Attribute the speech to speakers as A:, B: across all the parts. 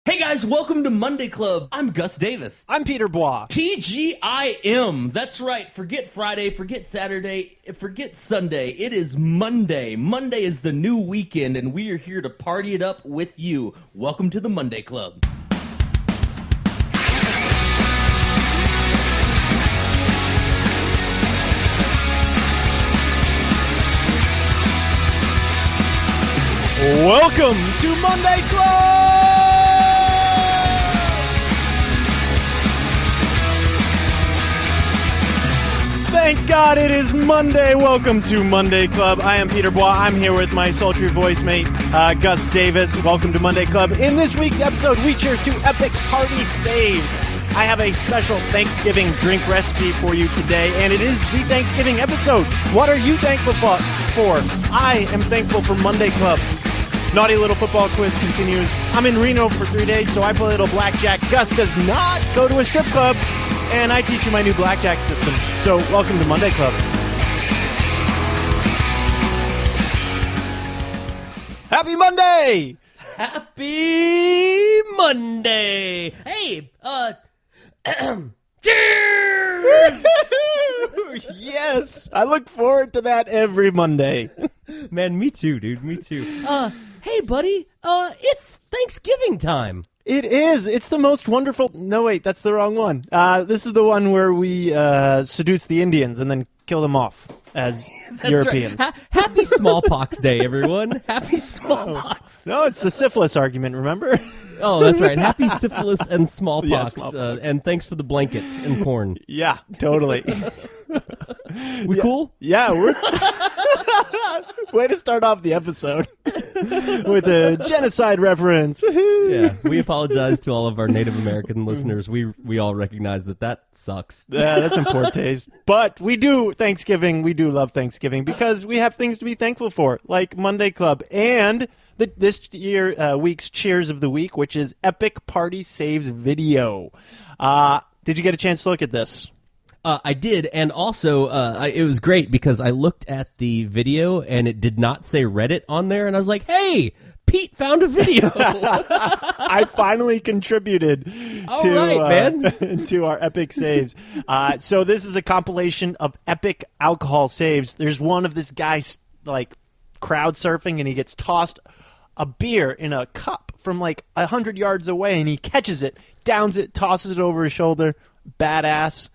A: Hey guys, welcome to Monday Club. I'm Gus Davis.
B: I'm Peter Bois.
A: TGIM. That's right. Forget Friday, forget Saturday, forget Sunday. It is Monday. Monday is the new weekend, and we are here to party it up with you. Welcome to the Monday Club.
B: Welcome to Monday Club! Thank God it is Monday. Welcome to Monday Club. I am Peter Bois. I'm here with my sultry voice mate, Gus Davis. Welcome to Monday Club. In this week's episode, we cheers to epic party saves. I have a special Thanksgiving drink recipe for you today, and it is the Thanksgiving episode. What are you thankful for? I am thankful for Monday Club. Naughty Little Football Quiz continues. I'm in Reno for 3 days, so I play a little blackjack. Gus does not go to a strip club, and I teach you my new blackjack system. So welcome to Monday Club. Happy Monday!
A: Happy Monday! Hey, cheers!
B: Yes! I look forward to that every Monday.
A: Man, me too, dude, me too. Hey, buddy, it's Thanksgiving time.
B: It is. It's the most wonderful... No, wait, that's the wrong one. This is the one where we seduce the Indians and then kill them off as Europeans.
A: Right. Happy Smallpox Day, everyone. Happy Smallpox.
B: No, it's the syphilis argument, remember?
A: Oh, that's right. Happy syphilis and smallpox.
B: Yeah, smallpox.
A: And thanks for the blankets and corn.
B: Yeah, totally.
A: We cool?
B: Yeah, we're... Way to start off the episode with a genocide reference.
A: Yeah, we apologize to all of our Native American listeners. We all recognize that sucks.
B: Yeah, that's in poor taste. But we do Thanksgiving. We do love Thanksgiving because we have things to be thankful for, like Monday Club and this week's Cheers of the Week, which is Epic Party Saves Video. Did you get a chance to look at this?
A: I did, and also it was great because I looked at the video and it did not say Reddit on there, and I was like, hey, Pete found a video.
B: I finally contributed to our epic saves. So this is a compilation of epic alcohol saves. There's one of this guy like crowd surfing, and he gets tossed a beer in a cup from like 100 yards away, and he catches it, downs it, tosses it over his shoulder. Badass.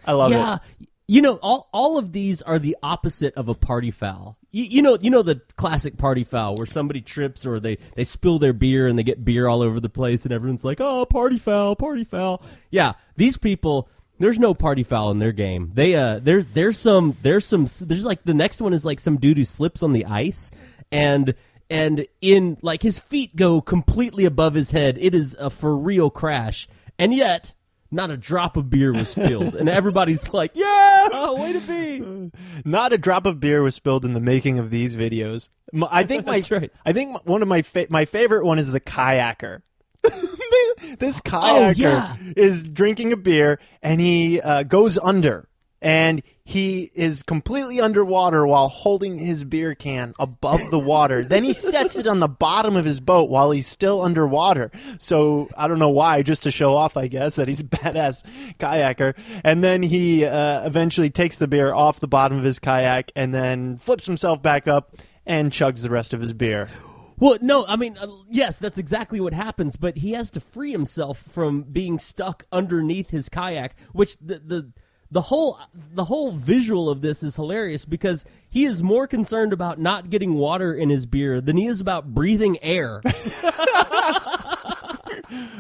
B: I love it.
A: Yeah, you know, all of these are the opposite of a party foul. You know the classic party foul where somebody trips or they spill their beer and they get beer all over the place and everyone's like, oh, party foul, party foul. Yeah, these people, there's no party foul in their game. They there's like the next one is like some dude who slips on the ice and in like his feet go completely above his head. It is a for real crash, and yet not a drop of beer was spilled, and everybody's like, yeah, way to be.
B: Not a drop of beer was spilled in the making of these videos. I think
A: That's right.
B: I think one of my favorite one is the kayaker. This kayaker is drinking a beer, and he goes under, and he is completely underwater while holding his beer can above the water. Then he sets it on the bottom of his boat while he's still underwater. So I don't know why, just to show off, I guess, that he's a badass kayaker. And then he eventually takes the beer off the bottom of his kayak and then flips himself back up and chugs the rest of his beer.
A: Well, no, I mean, yes, that's exactly what happens, but he has to free himself from being stuck underneath his kayak, which the whole visual of this is hilarious because he is more concerned about not getting water in his beer than he is about breathing air.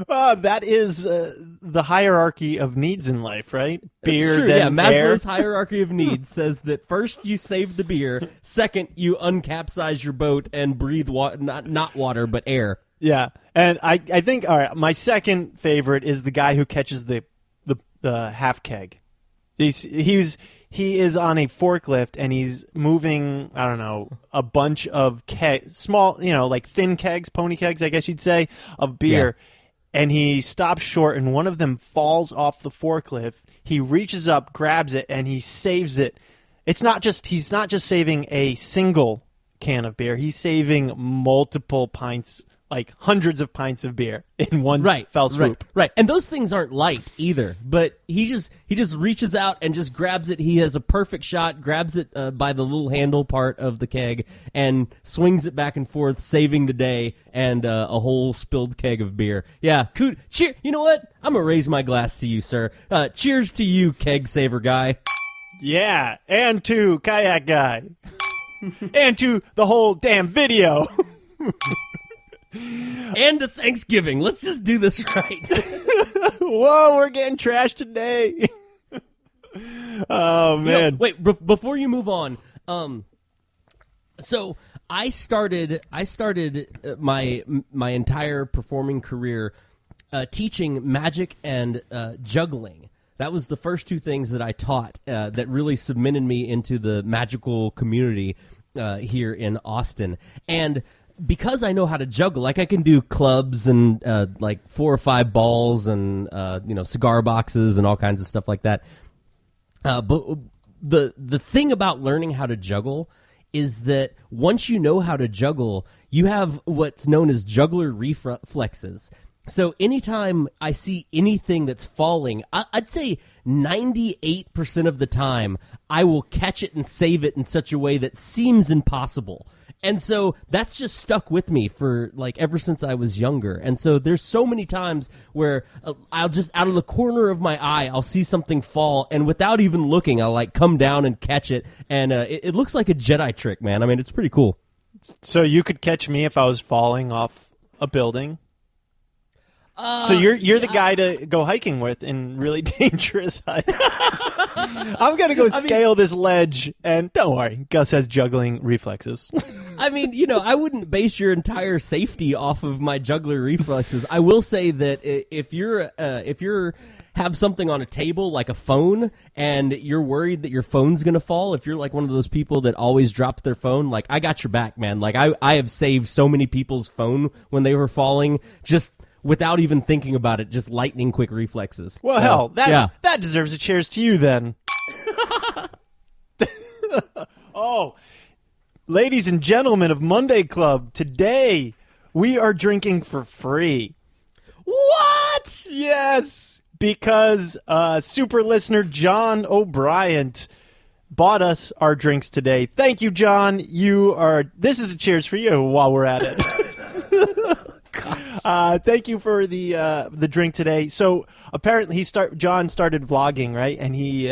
B: That is the hierarchy of needs in life, right? Beer,
A: true,
B: then
A: Maslow's
B: air.
A: hierarchy of needs says that first you save the beer, second you uncapsize your boat and breathe not water but air.
B: Yeah, and I think all right. My second favorite is the guy who catches the half keg. He is on a forklift and he's moving, I don't know, a bunch of small, like thin kegs, pony kegs, I guess you'd say, of beer. Yeah. And he stops short and one of them falls off the forklift. He reaches up, grabs it, and he saves it. He's not just saving a single can of beer. He's saving multiple pints like hundreds of pints of beer in one fell swoop.
A: Right. And those things aren't light either, but he just reaches out and just grabs it. He has a perfect shot, grabs it by the little handle part of the keg and swings it back and forth, saving the day and a whole spilled keg of beer. Yeah, cheer. You know what? I'm going to raise my glass to you, sir. Cheers to you, keg saver guy.
B: Yeah, and to Kayak Guy. And to the whole damn video.
A: And to Thanksgiving. Let's just do this right.
B: Whoa, we're getting trashed today. Oh, man.
A: Wait, before you move on, so I started my entire performing career teaching magic and juggling. That was the first two things that I taught that really cemented me into the magical community here in Austin. And because I know how to juggle, like I can do clubs and like 4 or 5 balls and cigar boxes and all kinds of stuff like that. But the thing about learning how to juggle is that once you know how to juggle, you have what's known as juggler reflexes. So anytime I see anything that's falling, I'd say 98% of the time I will catch it and save it in such a way that seems impossible. And so that's just stuck with me for like ever since I was younger. And so there's so many times where I'll just out of the corner of my eye, I'll see something fall, and without even looking, I'll like come down and catch it. And it looks like a Jedi trick, man. I mean, it's pretty cool.
B: So you could catch me if I was falling off a building? So you're the guy to go hiking with in really dangerous heights. I'm going to go scale this ledge, and don't worry, Gus has juggling reflexes.
A: I mean, I wouldn't base your entire safety off of my juggler reflexes. I will say that if you're have something on a table like a phone and you're worried that your phone's going to fall, if you're like one of those people that always drops their phone, like I got your back, man. Like I have saved so many people's phone when they were falling just without even thinking about it, just lightning quick reflexes.
B: Well, hell, that deserves a cheers to you then. Oh, ladies and gentlemen of Monday Club, today we are drinking for free.
A: What?
B: Yes, because super listener John O'Brien bought us our drinks today. Thank you, John. This is a cheers for you while we're at it. Thank you for the drink today. So apparently John started vlogging, right? And he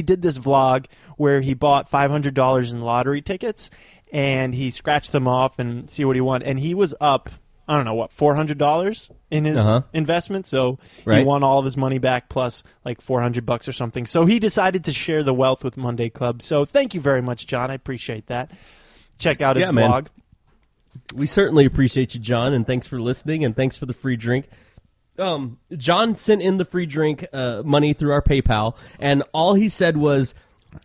B: did this vlog where he bought $500 in lottery tickets and he scratched them off and see what he won. And he was up, I don't know what, $400 in his investment. So he won all of his money back plus like $400 or something. So he decided to share the wealth with Monday Club. So thank you very much, John. I appreciate that. Check out his vlog. Man.
A: We certainly appreciate you, John, and thanks for listening, and thanks for the free drink. John sent in the free drink money through our PayPal, and all he said was,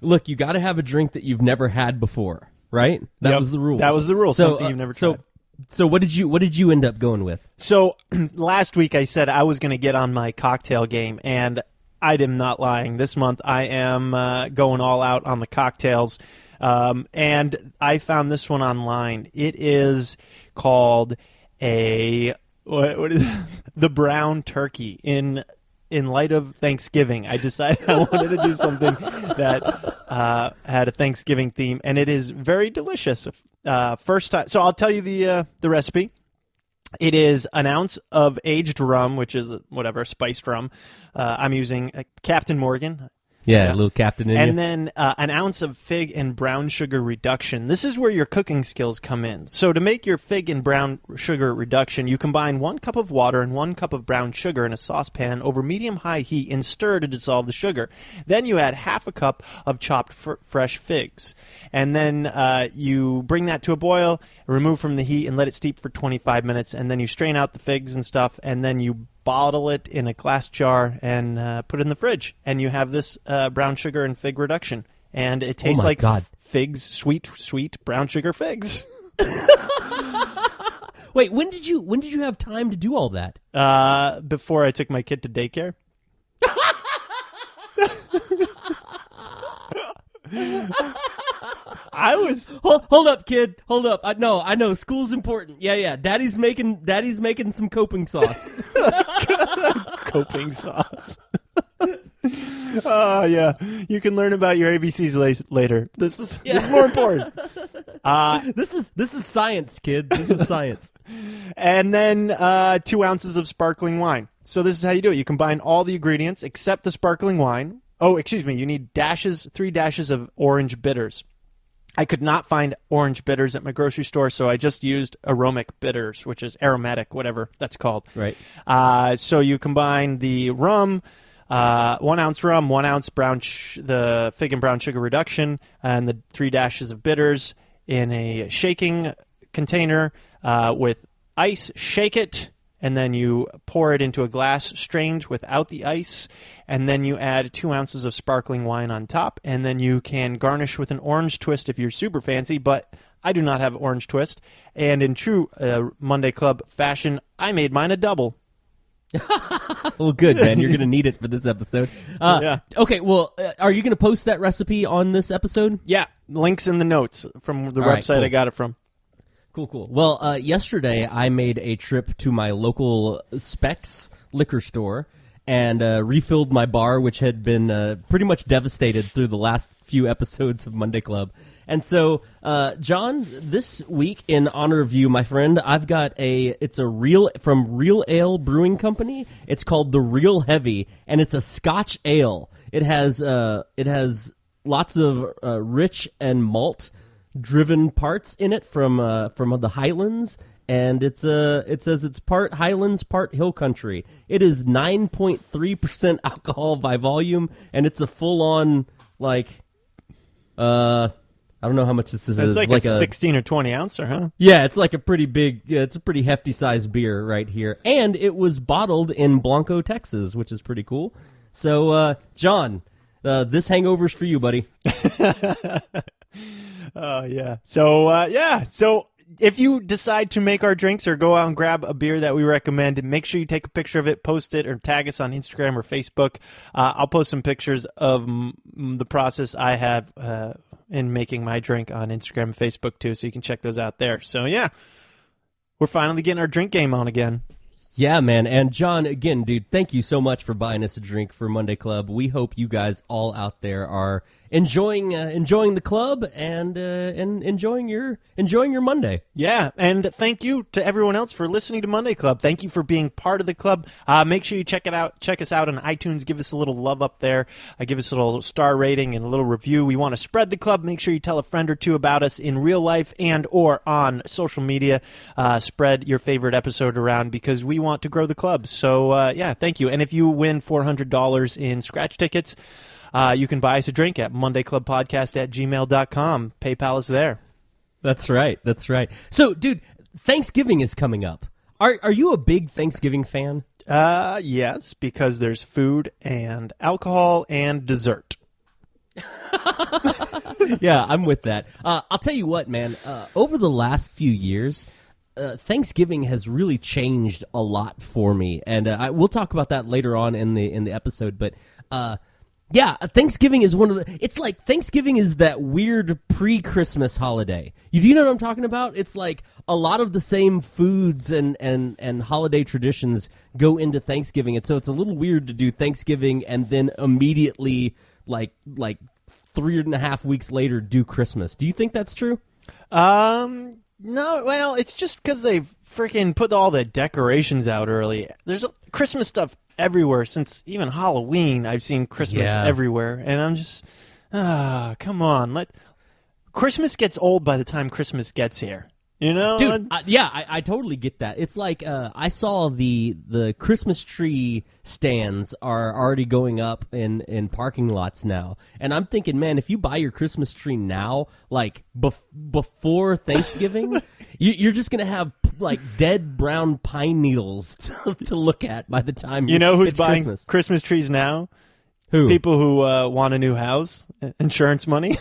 A: look, you got to have a drink that you've never had before, right? That was the rule.
B: That was the rule, something you've never tried.
A: So what did you end up going with?
B: So last week I said I was going to get on my cocktail game, and I am not lying. This month I am going all out on the cocktails. And I found this one online. It is called what is it? The Brown Turkey. In light of Thanksgiving, I decided I wanted to do something that had a Thanksgiving theme, and it is very delicious. First time, so I'll tell you the recipe. It is an ounce of aged rum, which is spiced rum. I'm using Captain Morgan.
A: Yeah, a little Captain in
B: and then an ounce of fig and brown sugar reduction. This is where your cooking skills come in. So to make your fig and brown sugar reduction, you combine 1 cup of water and 1 cup of brown sugar in a saucepan over medium-high heat and stir to dissolve the sugar. Then you add half a cup of chopped fresh figs. And then you bring that to a boil, remove from the heat, and let it steep for 25 minutes. And then you strain out the figs and stuff, and then you bottle it in a glass jar and put it in the fridge, and you have this brown sugar and fig reduction, and it tastes like figs, sweet brown sugar figs.
A: Wait, when did you have time to do all that?
B: Before I took my kid to daycare. I was
A: Hold up, kid. Hold up. I know. School's important. Yeah. Daddy's making some coping sauce.
B: coping sauce. Oh, yeah. You can learn about your ABCs later. This is more important.
A: This is science, kid. This is science.
B: And then 2 ounces of sparkling wine. So this is how you do it. You combine all the ingredients except the sparkling wine. Oh, excuse me. You need 3 dashes of orange bitters. I could not find orange bitters at my grocery store, so I just used aromatic bitters, which is aromatic, whatever that's called.
A: Right.
B: So you combine the rum, 1 ounce rum, 1 ounce the fig and brown sugar reduction, and the 3 dashes of bitters in a shaking container with ice. Shake it, and then you pour it into a glass strained without the ice, and then you add 2 ounces of sparkling wine on top, and then you can garnish with an orange twist if you're super fancy, but I do not have orange twist. And in true Monday Club fashion, I made mine a double.
A: Well, good, man. You're going to need it for this episode.
B: Yeah.
A: Okay, well, are you going to post that recipe on this episode?
B: Yeah, links in the notes from the website
A: cool.
B: I got it from.
A: Cool. Well, yesterday I made a trip to my local Specs liquor store and refilled my bar, which had been pretty much devastated through the last few episodes of Monday Club. And so, John, this week, in honor of you, my friend, I've got from Real Ale Brewing Company. It's called the Real Heavy, and it's a Scotch ale. It has lots of rich and malt driven parts in it from the Highlands, and it says it's part Highlands, part Hill Country. It is 9.3% alcohol by volume, and it's a full on I don't know how much this is.
B: It's like a 16 or 20 ouncer, huh?
A: Yeah, it's like a pretty big, it's a pretty hefty sized beer right here. And it was bottled in Blanco, Texas, which is pretty cool. So, John, this hangover's for you, buddy.
B: Oh, yeah. So if you decide to make our drinks or go out and grab a beer that we recommend, make sure you take a picture of it, post it, or tag us on Instagram or Facebook. I'll post some pictures of the process I have in making my drink on Instagram and Facebook, too, so you can check those out there. So, yeah, we're finally getting our drink game on again.
A: Yeah, man. And, John, again, dude, thank you so much for buying us a drink for Monday Club. We hope you guys all out there are enjoying the club and enjoying your Monday.
B: Yeah, and thank you to everyone else for listening to Monday Club. Thank you for being part of the club. Make sure you check us out on iTunes. Give us a little love up there. Give us a little star rating and a little review. We want to spread the club. Make sure you tell a friend or two about us in real life and or on social media. Spread your favorite episode around because we want to grow the club. So yeah, thank you. And if you win $400 in scratch tickets, you can buy us a drink at mondayclubpodcast@gmail.com. PayPal is there.
A: That's right. So, dude, Thanksgiving is coming up. Are you a big Thanksgiving fan?
B: Yes, because there's food and alcohol and dessert.
A: Yeah, I'm with that. I'll tell you what, man. Over the last few years, Thanksgiving has really changed a lot for me, and we'll talk about that later on in the episode. But yeah, Thanksgiving is one of the. It's like Thanksgiving is that weird pre-Christmas holiday. Do you know what I'm talking about? It's like a lot of the same foods and holiday traditions go into Thanksgiving, and so it's a little weird to do Thanksgiving and then immediately like 3.5 weeks later do Christmas. Do you think that's true?
B: No, well, it's just because they freaking put all the decorations out early. There's Christmas stuff everywhere since even Halloween. I've seen Christmas everywhere, and I'm just, come on. Christmas gets old by the time Christmas gets here. You know,
A: dude. I totally get that. It's like I saw the Christmas tree stands are already going up in parking lots now, and I'm thinking, man, if you buy your Christmas tree now, like before Thanksgiving, you're just gonna have like dead brown pine needles to look at by the time
B: you know who's
A: it's
B: buying Christmas trees now.
A: Who?
B: People who want a new house, insurance money.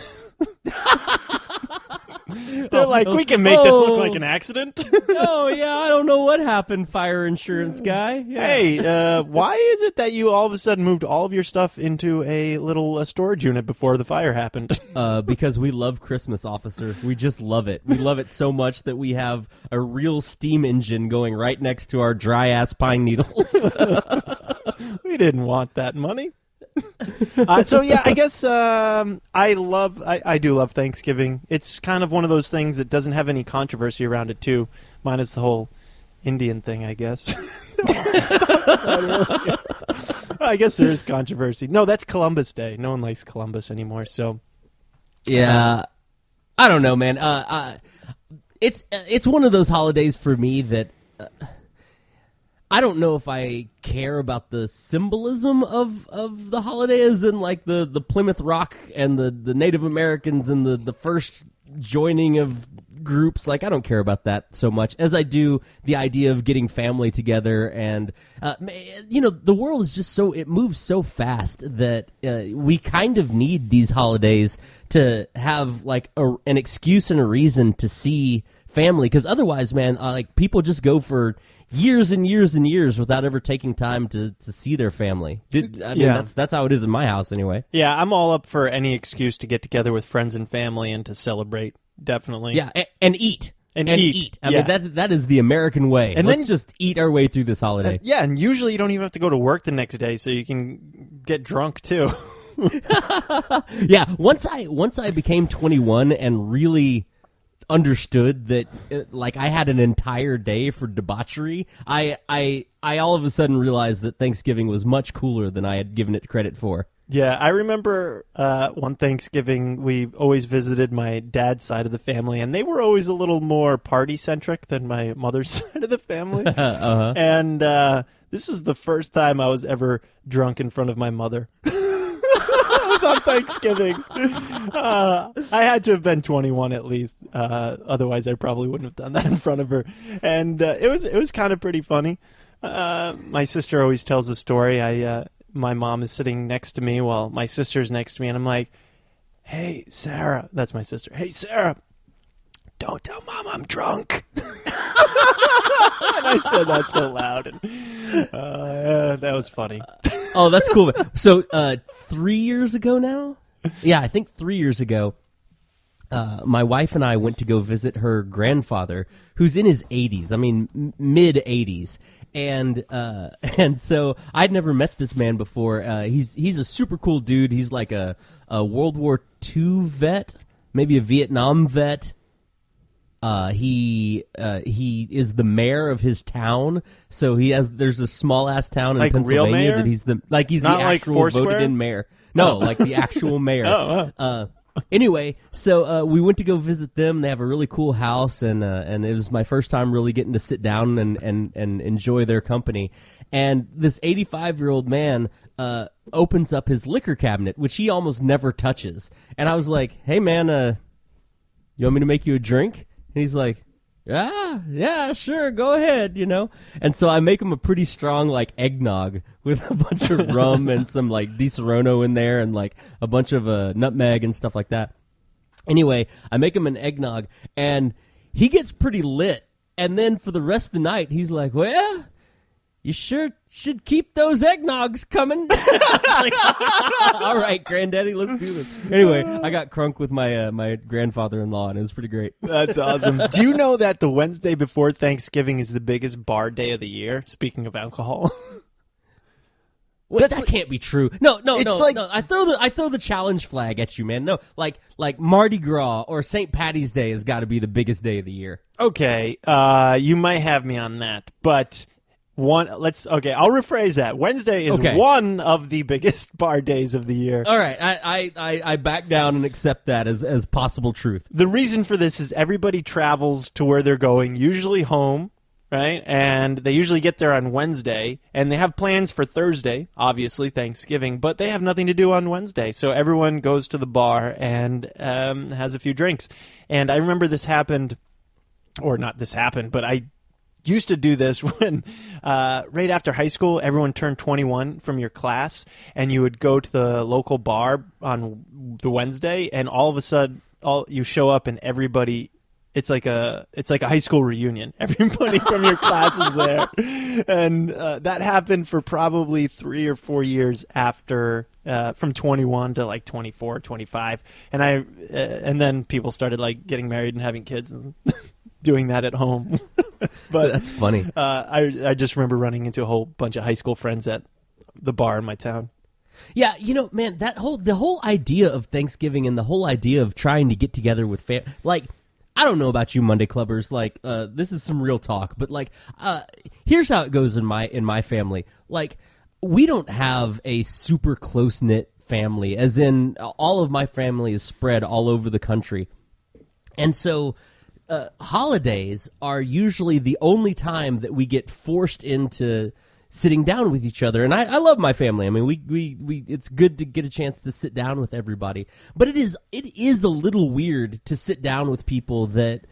B: They're like, we can make this look like an accident.
A: Oh, yeah, I don't know what happened, fire insurance guy. Yeah.
B: Hey, why is it that you all of a sudden moved all of your stuff into a little storage unit before the fire happened?
A: Because we love Christmas, officer. We just love it. We love it so much that we have a real steam engine going right next to our dry-ass pine needles.
B: We didn't want that money. So yeah, I guess I do love Thanksgiving. It's kind of one of those things that doesn't have any controversy around it too, minus the whole Indian thing, I guess. I guess there is controversy. No, that's Columbus Day. No one likes Columbus anymore. So
A: yeah, I don't know, man. It's one of those holidays for me that. I don't know if I care about the symbolism of the holiday, as in like the Plymouth Rock and the Native Americans and the first joining of groups. Like, I don't care about that so much as I do the idea of getting family together. And, the world is just it moves so fast that we kind of need these holidays to have like an excuse and a reason to see family. Because otherwise, man, like people just go for years and years and years without ever taking time to see their family. That's how it is in my house anyway.
B: Yeah, I'm all up for any excuse to get together with friends and family and to celebrate, definitely.
A: Yeah, and eat. And eat. I
B: mean,
A: that is the American way. And let's just eat our way through this holiday.
B: And usually you don't even have to go to work the next day, so you can get drunk too.
A: Yeah, once I became 21 and really understood that like I had an entire day for debauchery, I all of a sudden realized that Thanksgiving was much cooler than I had given it credit for.
B: Yeah, I remember one Thanksgiving we always visited my dad's side of the family, and they were always a little more party-centric than my mother's side of the family.
A: Uh-huh.
B: And this was the first time I was ever drunk in front of my mother. On Thanksgiving. I had to have been 21 at least. Otherwise, I probably wouldn't have done that in front of her. And it was kind of pretty funny. My sister always tells a story. My mom is sitting next to me while my sister's next to me, and I'm like, "Hey, Sarah," that's my sister. "Hey, Sarah, don't tell Mom I'm drunk." And I said that so loud, and that was funny.
A: Oh, that's cool. So 3 years ago now? Yeah, I think 3 years ago, my wife and I went to go visit her grandfather, who's in his 80s. I mean, mid-80s. And so I'd never met this man before. He's a super cool dude. He's like a World War II vet, maybe a Vietnam vet. He is the mayor of his town, so there's a small ass town in
B: like
A: Pennsylvania
B: real mayor?
A: that he's
B: Not
A: the
B: like
A: actual
B: Foursquare?
A: voted in mayor. No, like the actual mayor.
B: Oh.
A: Anyway, so we went to go visit them. They have a really cool house, and it was my first time really getting to sit down and enjoy their company. And this 85-year-old man opens up his liquor cabinet, which he almost never touches. And I was like, "Hey, man, you want me to make you a drink?" And he's like, yeah, sure, go ahead, And so I make him a pretty strong, like, eggnog with a bunch of rum and some, like, Di Serono in there and, like, a bunch of nutmeg and stuff like that. Anyway, I make him an eggnog, and he gets pretty lit. And then for the rest of the night, he's like, "Well, you sure should keep those eggnogs coming." Like, all right, Granddaddy, let's do this. Anyway, I got crunk with my grandfather-in-law, and it was pretty great.
B: That's awesome. Do you know that the Wednesday before Thanksgiving is the biggest bar day of the year? Speaking of alcohol.
A: Well, that can't be true. No.
B: Like,
A: I throw the challenge flag at you, man. No, like Mardi Gras or St. Patty's Day has got to be the biggest day of the year.
B: Okay, you might have me on that, but I'll rephrase that. Wednesday is one of the biggest bar days of the year.
A: All right, I back down and accept that as possible truth.
B: The reason for this is everybody travels to where they're going, usually home, right? And they usually get there on Wednesday, and they have plans for Thursday, obviously Thanksgiving, but they have nothing to do on Wednesday. So everyone goes to the bar and has a few drinks. And I remember this happened, or not this happened, but I used to do this when right after high school, everyone turned 21 from your class, and you would go to the local bar on the Wednesday, and all of a sudden, you show up and everybody. It's like a high school reunion. Everybody from your class is there, and that happened for probably 3 or 4 years after, from 21 to like 24, 25, and then people started like getting married and having kids and doing that at home. But
A: that's funny.
B: I just remember running into a whole bunch of high school friends at the bar in my town.
A: Yeah, man, the whole idea of Thanksgiving and the whole idea of trying to get together with like. I don't know about you Monday Clubbers, like, this is some real talk, but, like, here's how it goes in my family. Like, we don't have a super close-knit family, as in all of my family is spread all over the country. And so holidays are usually the only time that we get forced into sitting down with each other. And I love my family. I mean, we it's good to get a chance to sit down with everybody. But it is a little weird to sit down with people that,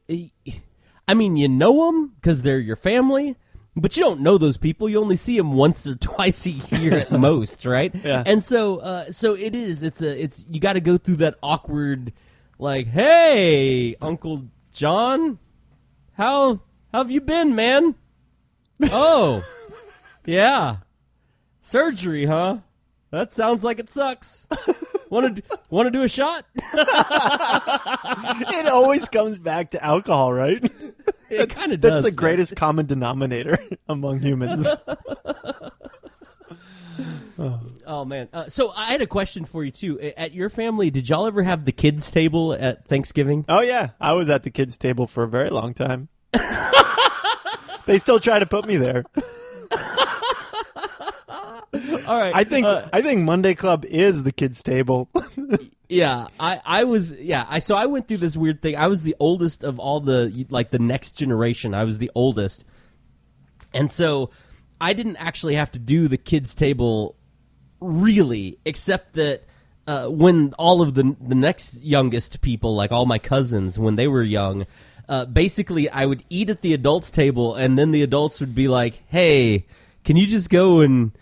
A: I mean, you know them because they're your family, but you don't know those people. You only see them once or twice a year at most, right?
B: Yeah.
A: And so it's you got to go through that awkward, like, hey, Uncle John, how have you been, man? Oh. Yeah. Surgery, huh? That sounds like it sucks. Want to do a shot?
B: It always comes back to alcohol, right?
A: It kind of does.
B: That's the greatest common denominator among humans.
A: Oh, man. So I had a question for you, too. At your family, did y'all ever have the kids' table at Thanksgiving?
B: Oh, yeah. I was at the kids' table for a very long time. They still try to put me there.
A: All right.
B: I think Monday Club is the kids' table.
A: Yeah, so I went through this weird thing. I was the oldest of all the next generation. I was the oldest. And so I didn't actually have to do the kids' table really, except that when all of the next youngest people, like all my cousins, when they were young, basically I would eat at the adults' table, and then the adults would be like, hey, can you just go and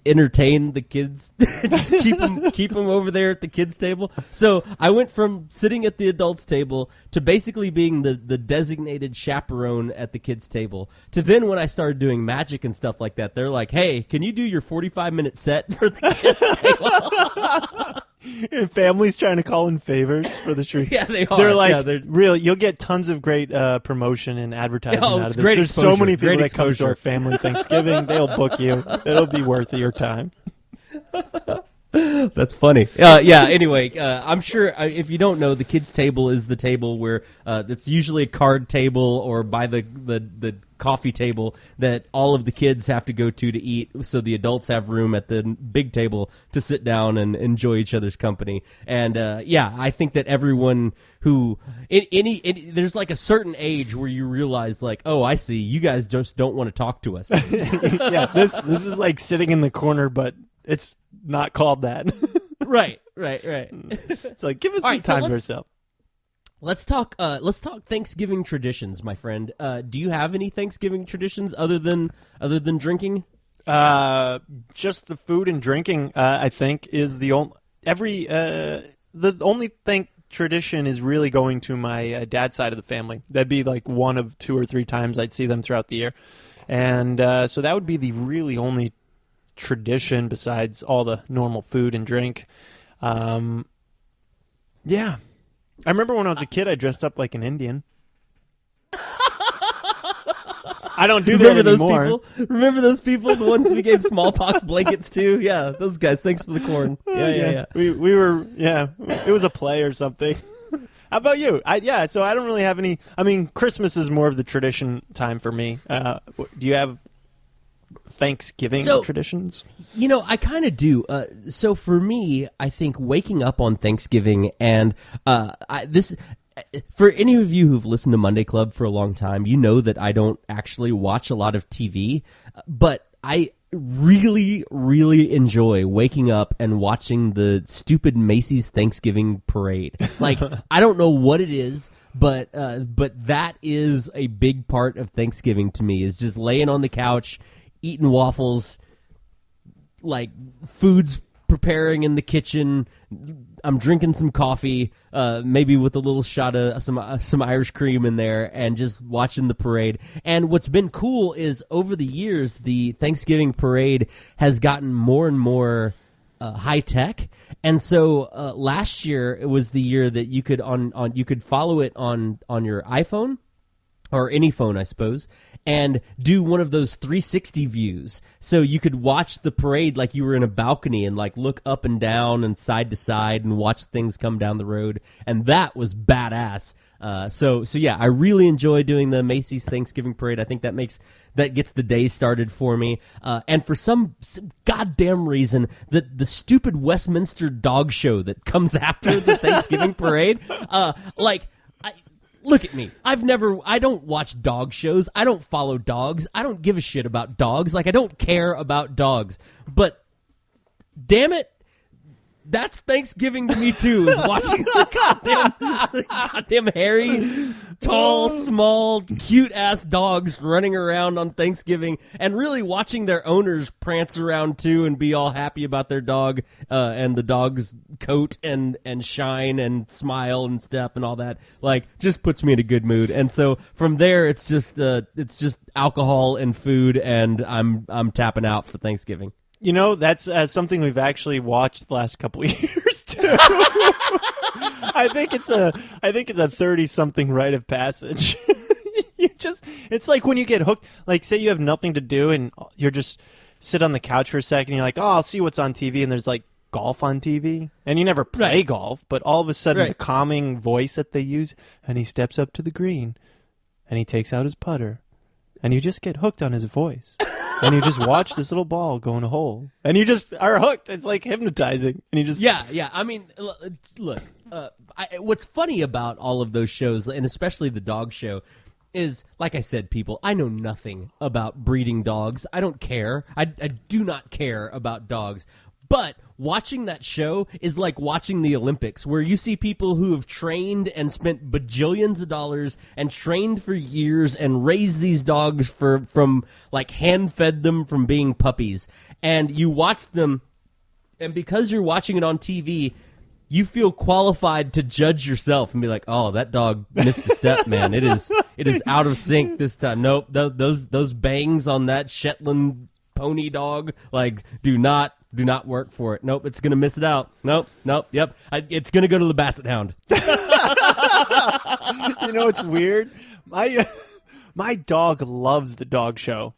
A: entertain the kids? Just keep them over there at the kids' table. So I went from sitting at the adults' table to basically being the designated chaperone at the kids' table, to then when I started doing magic and stuff like that, they're like, hey, can you do your 45-minute set for the kids' table?
B: And families trying to call in favors for the tree.
A: Yeah, they are.
B: They're like,
A: yeah, they're...
B: really, you'll get tons of great promotion and advertising out of this.
A: Great
B: There's
A: exposure,
B: so many people
A: great
B: that come to our family Thanksgiving. They'll book you. It'll be worth your time.
A: That's funny. Yeah. Anyway, I'm sure if you don't know, the kids' table is the table where it's usually a card table or by the coffee table that all of the kids have to go to eat, so the adults have room at the big table to sit down and enjoy each other's company. And I think that everyone who there's like a certain age where you realize, like, oh, I see, you guys just don't want to talk to us.
B: Yeah, this is like sitting in the corner, but it's not called that.
A: Right.
B: It's like, give us some time for yourself.
A: Let's talk Thanksgiving traditions, my friend. Do you have any Thanksgiving traditions other than drinking?
B: Just the food and drinking, I think, is the only the only tradition is really going to my dad's side of the family. That'd be like one of 2 or 3 times I'd see them throughout the year. And so that would be the really only tradition besides all the normal food and drink. Yeah. I remember when I was a kid, I dressed up like an Indian. I don't do that anymore.
A: Remember those people? The ones who gave smallpox blankets to? Yeah, those guys. Thanks for the corn. Yeah.
B: We were, it was a play or something. How about you? So I don't really have any. I mean, Christmas is more of the tradition time for me. Do you have Thanksgiving traditions?
A: I kind of do. So for me, I think waking up on Thanksgiving and for any of you who've listened to Monday Club for a long time, you know that I don't actually watch a lot of TV, but I really, really enjoy waking up and watching the stupid Macy's Thanksgiving parade. Like, I don't know what it is, but that is a big part of Thanksgiving to me, is just laying on the couch, eating waffles, like food's preparing in the kitchen. I'm drinking some coffee, maybe with a little shot of some Irish cream in there, and just watching the parade. And what's been cool is over the years, the Thanksgiving parade has gotten more and more high tech. And so last year it was the year that you could you could follow it on your iPhone or any phone, I suppose, and do one of those 360 views. So you could watch the parade like you were in a balcony and like look up and down and side to side and watch things come down the road. And that was badass. So yeah, I really enjoy doing the Macy's Thanksgiving parade. I think that gets the day started for me. And for some goddamn reason, the stupid Westminster dog show that comes after the Thanksgiving parade, look at me. I don't watch dog shows. I don't follow dogs. I don't give a shit about dogs. Like, I don't care about dogs. But, damn it, that's Thanksgiving to me, too, is watching the goddamn hairy, tall, small, cute-ass dogs running around on Thanksgiving and really watching their owners prance around, too, and be all happy about their dog and the dog's coat and shine and smile and step and all that. Like, just puts me in a good mood. And so from there, it's just alcohol and food, and I'm tapping out for Thanksgiving.
B: You know, that's something we've actually watched the last couple of years too. I think it's a 30-something rite of passage. It's like when you get hooked. Like, say you have nothing to do and you're just sit on the couch for a second. And you're like, oh, I'll see what's on TV, and there's like golf on TV, and you never play golf, but all of a sudden the calming voice that they use, and he steps up to the green, and he takes out his putter, and you just get hooked on his voice. And you just watch this little ball go in a hole, and you just are hooked. It's like hypnotizing, and you just
A: yeah. I mean, look, what's funny about all of those shows, and especially the dog show, is, like I said, people, I know nothing about breeding dogs. I don't care. I do not care about dogs. But watching that show is like watching the Olympics, where you see people who have trained and spent bajillions of dollars and trained for years and raised these dogs from like hand-fed them from being puppies. And you watch them, and because you're watching it on TV, you feel qualified to judge yourself and be like, oh, that dog missed a step, man. It is out of sync this time. Nope, those bangs on that Shetland pony dog, like, do not work for it. Nope, it's going to miss it out. Nope, yep. It's going to go to the Basset Hound.
B: You know, it's weird. My dog loves the dog show.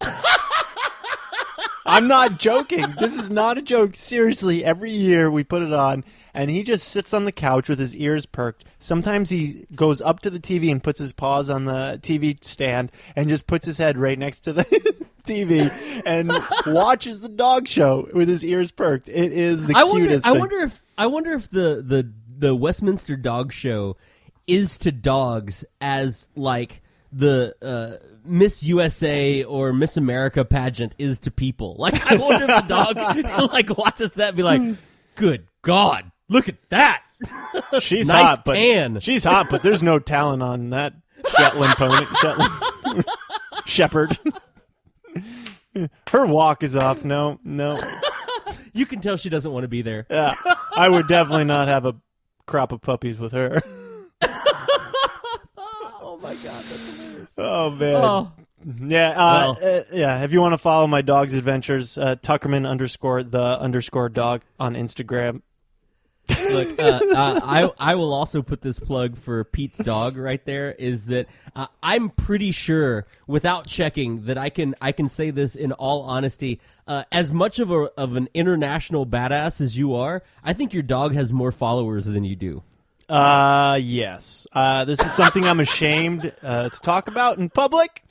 B: I'm not joking. This is not a joke. Seriously, every year we put it on, and he just sits on the couch with his ears perked. Sometimes he goes up to the TV and puts his paws on the TV stand and just puts his head right next to the TV and watches the dog show with his ears perked. It is the cutest thing.
A: I wonder if the Westminster dog show is to dogs as like the Miss USA or Miss America pageant is to people. Like, I wonder if the dog like watches that and be like, good God, look at that.
B: She's
A: nice
B: hot,
A: tan.
B: But she's hot, but there's no talent on that Shetland pony. Shepherd. Her walk is off. No.
A: You can tell she doesn't want to be there.
B: Yeah, I would definitely not have a crop of puppies with her.
A: Oh my God, that's hilarious.
B: Oh man.
A: Oh.
B: Yeah, yeah. If you want to follow my dog's adventures, Tuckerman _ dog on Instagram.
A: Look, I will also put this plug for Pete's dog right there. Is that I'm pretty sure, without checking, that I can say this in all honesty. As much of an international badass as you are, I think your dog has more followers than you do.
B: Yes. This is something I'm ashamed to talk about in public.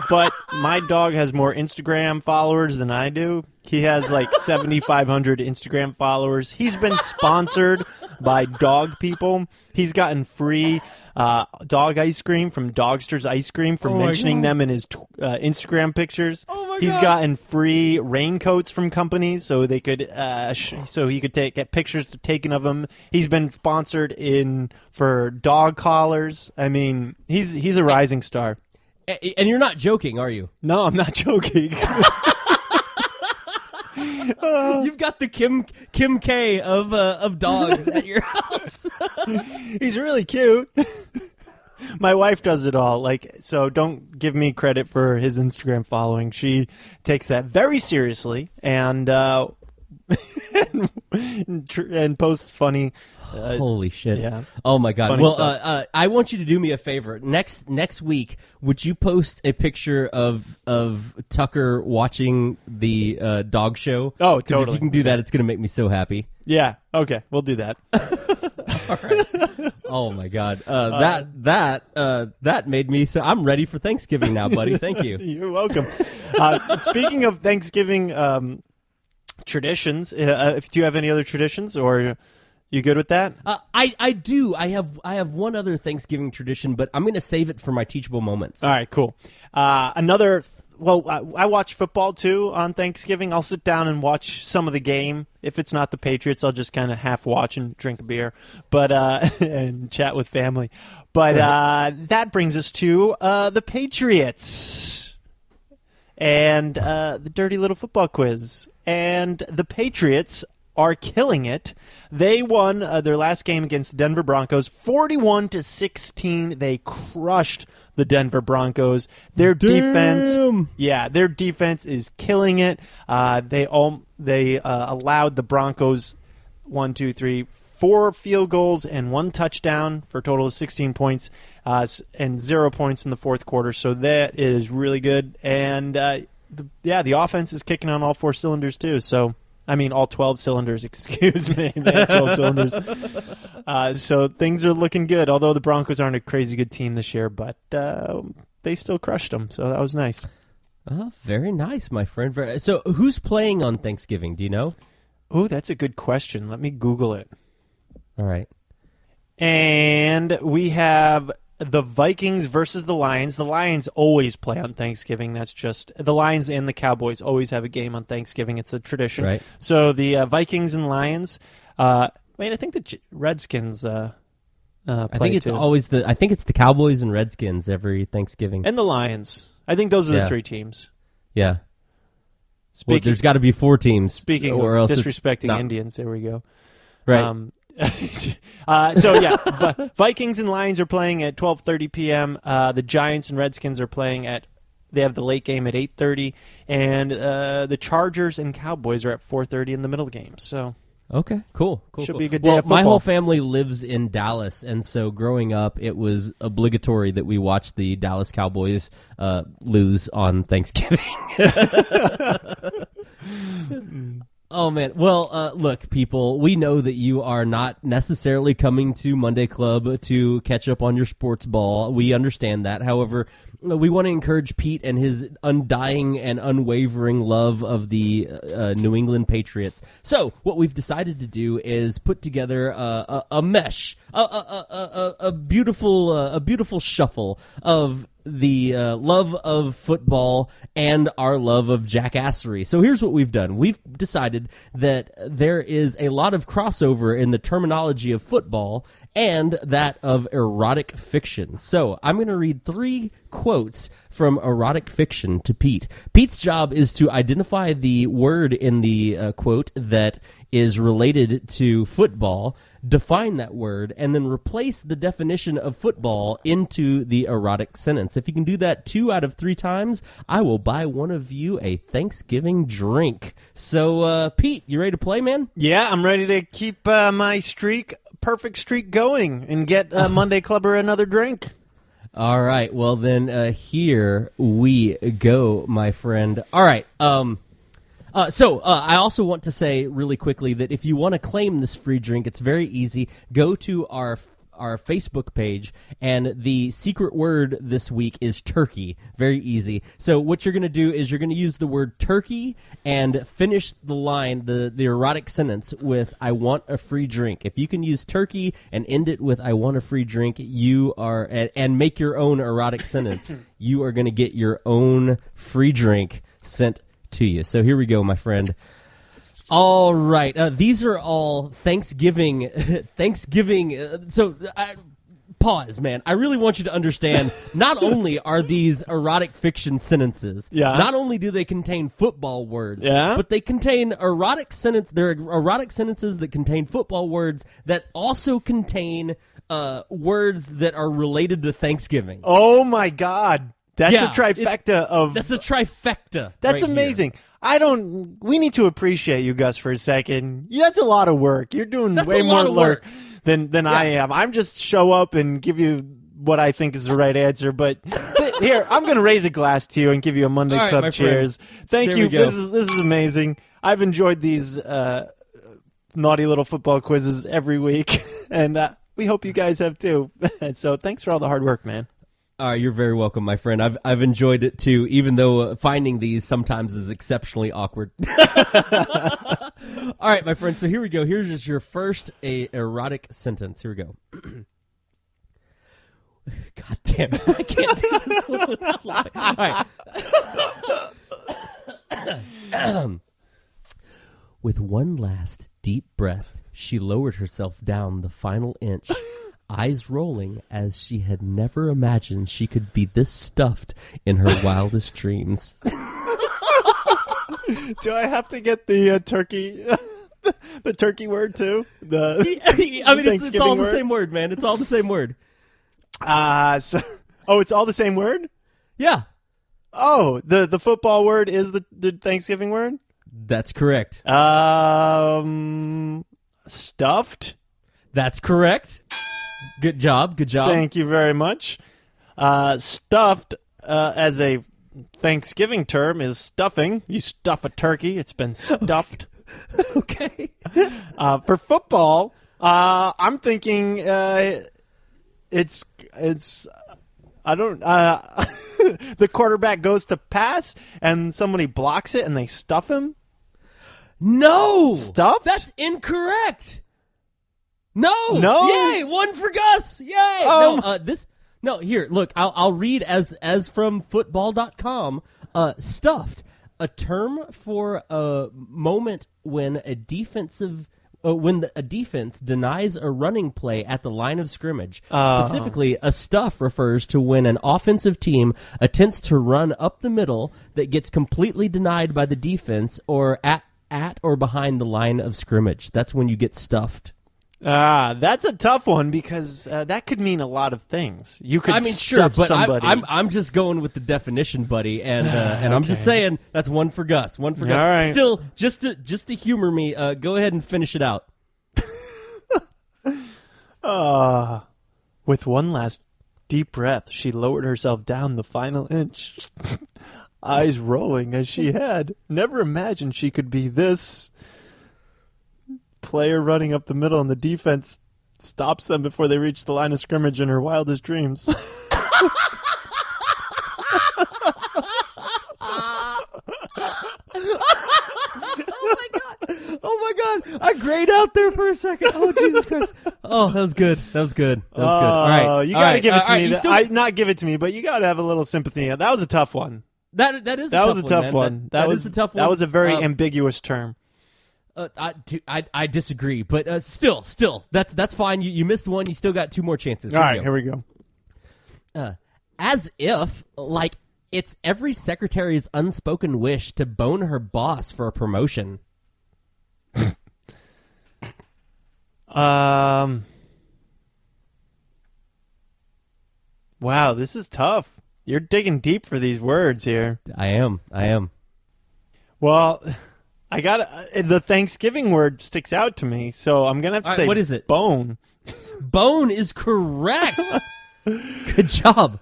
B: But my dog has more Instagram followers than I do. He has like 7,500 Instagram followers. He's been sponsored by dog people. He's gotten free dog ice cream from Dogster's Ice Cream for mentioning them in his Instagram pictures. He's gotten free raincoats from companies so they could so he could get pictures taken of him. He's been sponsored for dog collars. I mean, he's a rising star.
A: And you're not joking, are you?
B: No, I'm not joking.
A: You've got the Kim K of dogs at your house.
B: He's really cute. My wife does it all. So don't give me credit for his Instagram following. She takes that very seriously and and posts funny.
A: Holy shit!
B: Yeah.
A: Oh my god.
B: Funny
A: Well,
B: stuff.
A: I want you to do me a favor. Next week, would you post a picture of Tucker watching the dog show?
B: Oh,
A: 'Cause
B: totally.
A: If you can do that, it's going to make me so happy.
B: Yeah. Okay. We'll do that.
A: All right. Oh my god. That made me so. I'm ready for Thanksgiving now, buddy. Thank you.
B: You're welcome. Speaking of Thanksgiving traditions, do you have any other traditions, or you good with that?
A: I do. I have one other Thanksgiving tradition, but I'm going to save it for my teachable moments.
B: All right, cool. I watch football too on Thanksgiving. I'll sit down and watch some of the game. If it's not the Patriots, I'll just kind of half watch and drink a beer, but and chat with family. But that brings us to the Patriots and the dirty little football quiz. And the Patriots are killing it. They won their last game against the Denver Broncos 41-16. They crushed the Denver Broncos. Their defense is killing it. They allowed the Broncos 4 field goals and 1 touchdown for a total of 16 points and 0 points in the fourth quarter. So that is really good. And the offense is kicking on all 4 cylinders too. So all 12 cylinders, excuse me. They have 12 cylinders. So things are looking good, although the Broncos aren't a crazy good team this year, but they still crushed them, so that was nice.
A: Very nice, my friend. So who's playing on Thanksgiving? Do you know?
B: Oh, that's a good question. Let me Google it.
A: All right.
B: And we have the Vikings versus the Lions. The Lions always play on Thanksgiving. That's just the Lions and the Cowboys always have a game on Thanksgiving. It's a tradition.
A: Right.
B: So the Vikings and Lions. I think the Redskins play
A: I think it's
B: too.
A: I think it's the Cowboys and Redskins every Thanksgiving.
B: And the Lions. I think those are the 3 teams.
A: Yeah. There's got to be 4 teams.
B: Speaking
A: or
B: of
A: else
B: disrespecting Indians, there we go.
A: Right.
B: Vikings and Lions are playing at 12:30 p.m. The Giants and Redskins are playing they have the late game at 8:30, and the Chargers and Cowboys are at 4:30 in the middle game. So
A: okay, cool.
B: Should be a good day of
A: my
B: football.
A: whole family lives in Dallas, and so growing up, it was obligatory that we watch the Dallas Cowboys lose on Thanksgiving. Oh, man. Well, look, people, we know that you are not necessarily coming to Monday Club to catch up on your sports ball. We understand that. However, we want to encourage Pete and his undying and unwavering love of the New England Patriots. So what we've decided to do is put together a mesh, a beautiful shuffle of the love of football and our love of jackassery. So here's what we've done. We've decided that there is a lot of crossover in the terminology of football and that of erotic fiction. So I'm going to read 3 quotes from erotic fiction to Pete. Pete's job is to identify the word in the quote that is related to football, define that word, and then replace the definition of football into the erotic sentence. If you can do that 2 out of 3 times, I will buy one of you a Thanksgiving drink. So, Pete, you ready to play, man?
B: Yeah, I'm ready to keep my perfect streak going and get Monday Clubber another drink.
A: All right. Well, then here we go, my friend. All right. So I also want to say really quickly that if you want to claim this free drink, it's very easy. Go to our Facebook page, and the secret word this week is turkey. Very easy. So what you're going to do is you're going to use the word turkey and finish the line, the erotic sentence with "I want a free drink." If you can use turkey and end it with "I want a free drink," you are and make your own erotic sentence, you are going to get your own free drink sent to you. So here we go, my friend. All right. These are all Thanksgiving. pause, man. I really want you to understand, not only are these erotic fiction sentences, not only do they contain football words, but they contain there are erotic sentences that contain football words that also contain words that are related to Thanksgiving.
B: Oh, my God. That's a trifecta of...
A: That's a trifecta.
B: That's
A: right
B: amazing.
A: Here.
B: We need to appreciate you, Gus, for a second. That's a lot of work. You're doing way more work than I am. I'm just show up and give you what I think is the right answer. But here, I'm going to raise a glass to you and give you a Monday Club cheers. Thank you. This is amazing. I've enjoyed these naughty little football quizzes every week, and we hope you guys have too. So thanks for all the hard work, man.
A: You're very welcome, my friend. I've enjoyed it too, even though finding these sometimes is exceptionally awkward. All right, my friend. So here we go. Here's just your first erotic sentence. Here we go. God damn it! I can't do this one without laughing. All right. With one last deep breath, she lowered herself down the final inch. Eyes rolling as she had never imagined she could be this stuffed in her wildest dreams.
B: Do I have to get the turkey, the turkey word too?
A: It's all the same word, man. It's all the same word.
B: It's all the same word?
A: Yeah.
B: Oh, the football word is the Thanksgiving word?
A: That's correct.
B: Stuffed?
A: That's correct. Good job.
B: Thank you very much. Stuffed, as a Thanksgiving term, is stuffing. You stuff a turkey. It's been stuffed.
A: Okay.
B: For football, I'm thinking it's I don't the quarterback goes to pass and somebody blocks it and they stuff him.
A: No.
B: Stuffed?
A: That's incorrect. No. Yay, one for Gus. Yay. Here, look, I'll read as from football.com. Stuffed, a term for a moment when a defense denies a running play at the line of scrimmage. Specifically, a stuff refers to when an offensive team attempts to run up the middle that gets completely denied by the defense or at or behind the line of scrimmage. That's when you get stuffed.
B: That's a tough one because that could mean a lot of things. You could
A: stuff
B: but somebody.
A: I'm just going with the definition, buddy, and I'm just saying that's one for Gus. One for Gus.
B: All right.
A: Still, just to humor me, go ahead and finish it out.
B: With one last deep breath, she lowered herself down the final inch, eyes rolling as she had never imagined she could be this. Player running up the middle and the defense stops them before they reach the line of scrimmage in her wildest dreams.
A: Oh my god! I grayed out there for a second. Oh Jesus Christ! Oh, that was good. All right,
B: you gotta give it to me.
A: Not
B: give it to me, but you gotta have a little sympathy. That was a tough one.
A: That was a tough
B: one.
A: That was a tough one.
B: That was a very ambiguous term.
A: I disagree, but still, that's fine. You missed one. You still got two more chances.
B: All right, here we go.
A: As if, like, it's every secretary's unspoken wish to bone her boss for a promotion.
B: Wow, this is tough. You're digging deep for these words here.
A: I am.
B: Well, I got the Thanksgiving word sticks out to me, so I'm gonna have to say,
A: what is it?
B: Bone.
A: Bone is correct. Good job.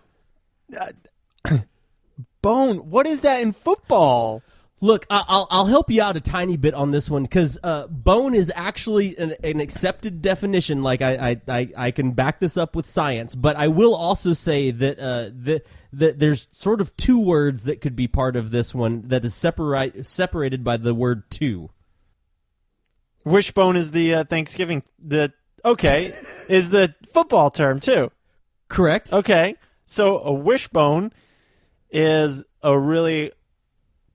B: Bone. What is that in football?
A: Look, I'll help you out a tiny bit on this one because bone is actually an accepted definition. Like I can back this up with science, but I will also say that that there's sort of two words that could be part of this one that is separated by the word two.
B: Wishbone is the Thanksgiving. Is the football term too?
A: Correct.
B: Okay, so a wishbone is a really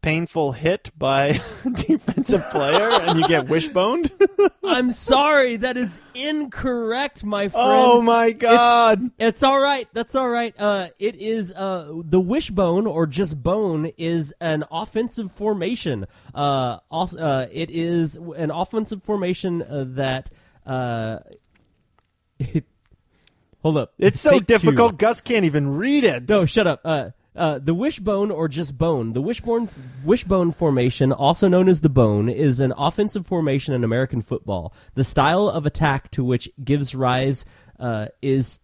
B: painful hit by a defensive player and you get wishboned?
A: I'm sorry, that is incorrect, my friend.
B: Oh my God!
A: It's all right. That's all right. It is the wishbone or just bone is an offensive formation. It is an offensive formation that. Hold up.
B: It's so difficult. Gus can't even read it.
A: No, shut up. The wishbone or just bone. The wishbone formation, also known as the bone, is an offensive formation in American football. The style of attack to which gives rise is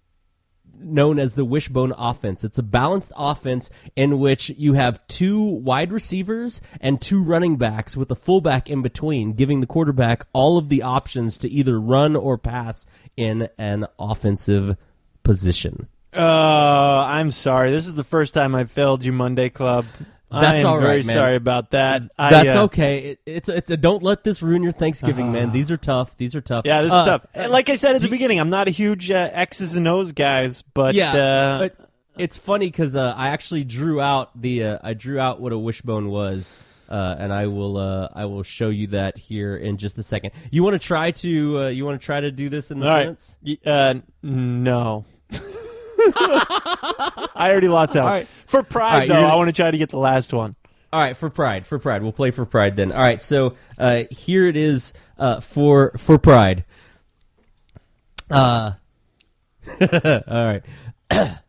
A: known as the wishbone offense. It's a balanced offense in which you have 2 wide receivers and 2 running backs with a fullback in between, giving the quarterback all of the options to either run or pass in an offensive position.
B: I'm sorry. This is the first time I've failed you, Monday Club.
A: That's all right,
B: very
A: man.
B: sorry about that.
A: That's okay. It's a don't let this ruin your Thanksgiving, man. These are tough.
B: Yeah, this is tough. Like I said at the beginning, I'm not a huge X's and O's guys, but
A: but it's funny because I actually drew out what a wishbone was, and I will show you that here in just a second. You want to try to do this in the sentence?
B: No. I already lost that one.
A: Right.
B: For pride, though, I want to try to get the last one.
A: All right, for pride. We'll play for pride then. All right, so here it is for pride. All right. God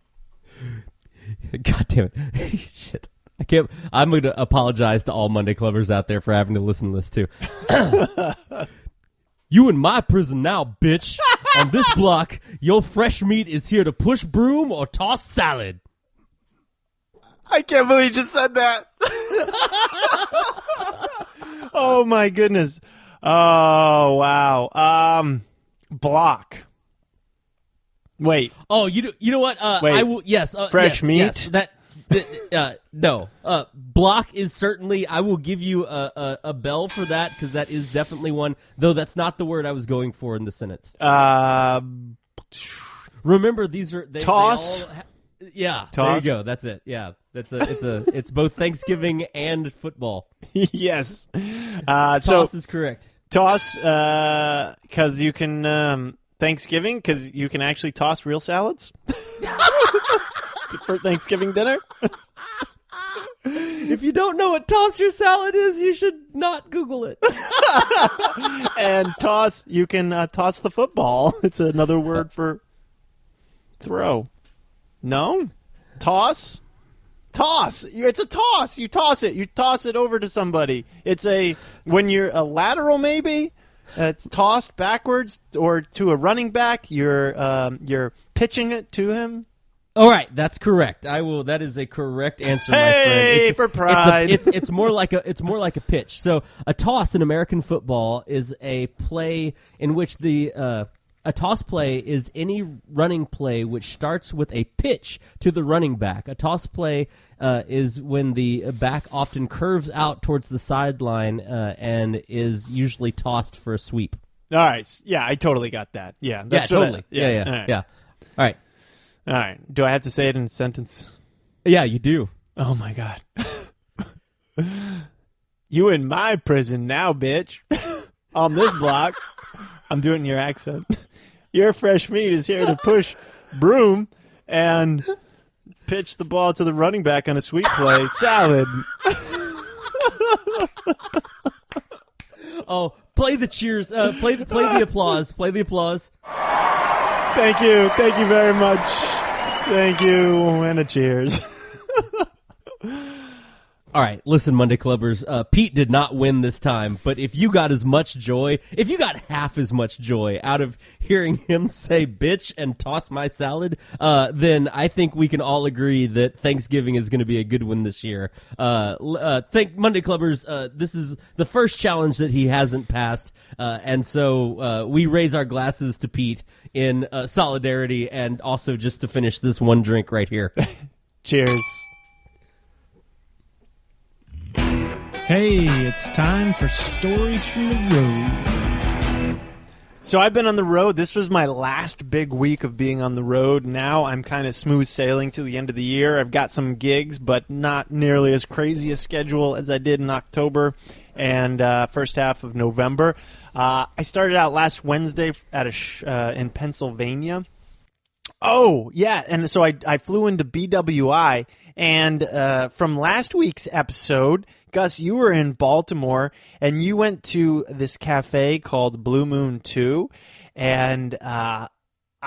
A: damn it. Shit. I can't. I'm going to apologize to all Monday Clubbers out there for having to listen to this too. You in my prison now, bitch. On this block, your fresh meat is here to push broom or toss salad.
B: I can't believe you just said that. Oh, my goodness. Oh, wow. Block. Wait.
A: Oh, you know what?
B: Wait.
A: I will. Yes.
B: Fresh meat?
A: Yes, no. Block is certainly. I will give you a bell for that because that is definitely one. Though that's not the word I was going for in the sentence. Remember, these are
B: toss.
A: Yeah,
B: toss.
A: There you go. That's it. Yeah, it's both Thanksgiving and football.
B: Yes.
A: Toss is correct.
B: Toss because you can Thanksgiving because you can actually toss real salads. For Thanksgiving dinner?
A: If you don't know what toss your salad is, you should not Google it.
B: And toss, you can toss the football. It's another word for throw. No? Toss? Toss. It's a toss. You toss it. You toss it over to somebody. It's when you're a lateral maybe, it's tossed backwards or to a running back. You're pitching it to him.
A: All right, that's correct. That is a correct answer, my friend.
B: Hey, for pride.
A: It's more like a pitch. So a toss in American football is a play in which a toss play is any running play which starts with a pitch to the running back. A toss play is when the back often curves out towards the sideline and is usually tossed for a sweep.
B: All right. Yeah, I totally got that. Yeah, that's
A: totally.
B: Yeah.
A: All right.
B: All right. Do I have to say it in a sentence?
A: Yeah, you do.
B: Oh, my God. You in my prison now, bitch. On this block. I'm doing your accent. Your fresh meat is here to push broom and pitch the ball to the running back on a sweet play. Salad.
A: Oh, play the cheers. Play the applause. Play the applause.
B: Thank you. Thank you very much. Thank you. And a cheers.
A: All right, listen, Monday Clubbers. Pete did not win this time, but if you got half as much joy out of hearing him say bitch and toss my salad, then I think we can all agree that Thanksgiving is going to be a good one this year. Thank Monday Clubbers. This is the first challenge that he hasn't passed, and so we raise our glasses to Pete in solidarity and also just to finish this one drink right here.
B: Cheers. Hey, it's time for Stories from the Road. So I've been on the road. This was my last big week of being on the road. Now I'm kind of smooth sailing to the end of the year. I've got some gigs, but not nearly as crazy a schedule as I did in October and first half of November. I started out last Wednesday at in Pennsylvania. Oh, yeah, and so I flew into BWI, and from last week's episode, Gus, you were in Baltimore, and you went to this cafe called Blue Moon 2, and I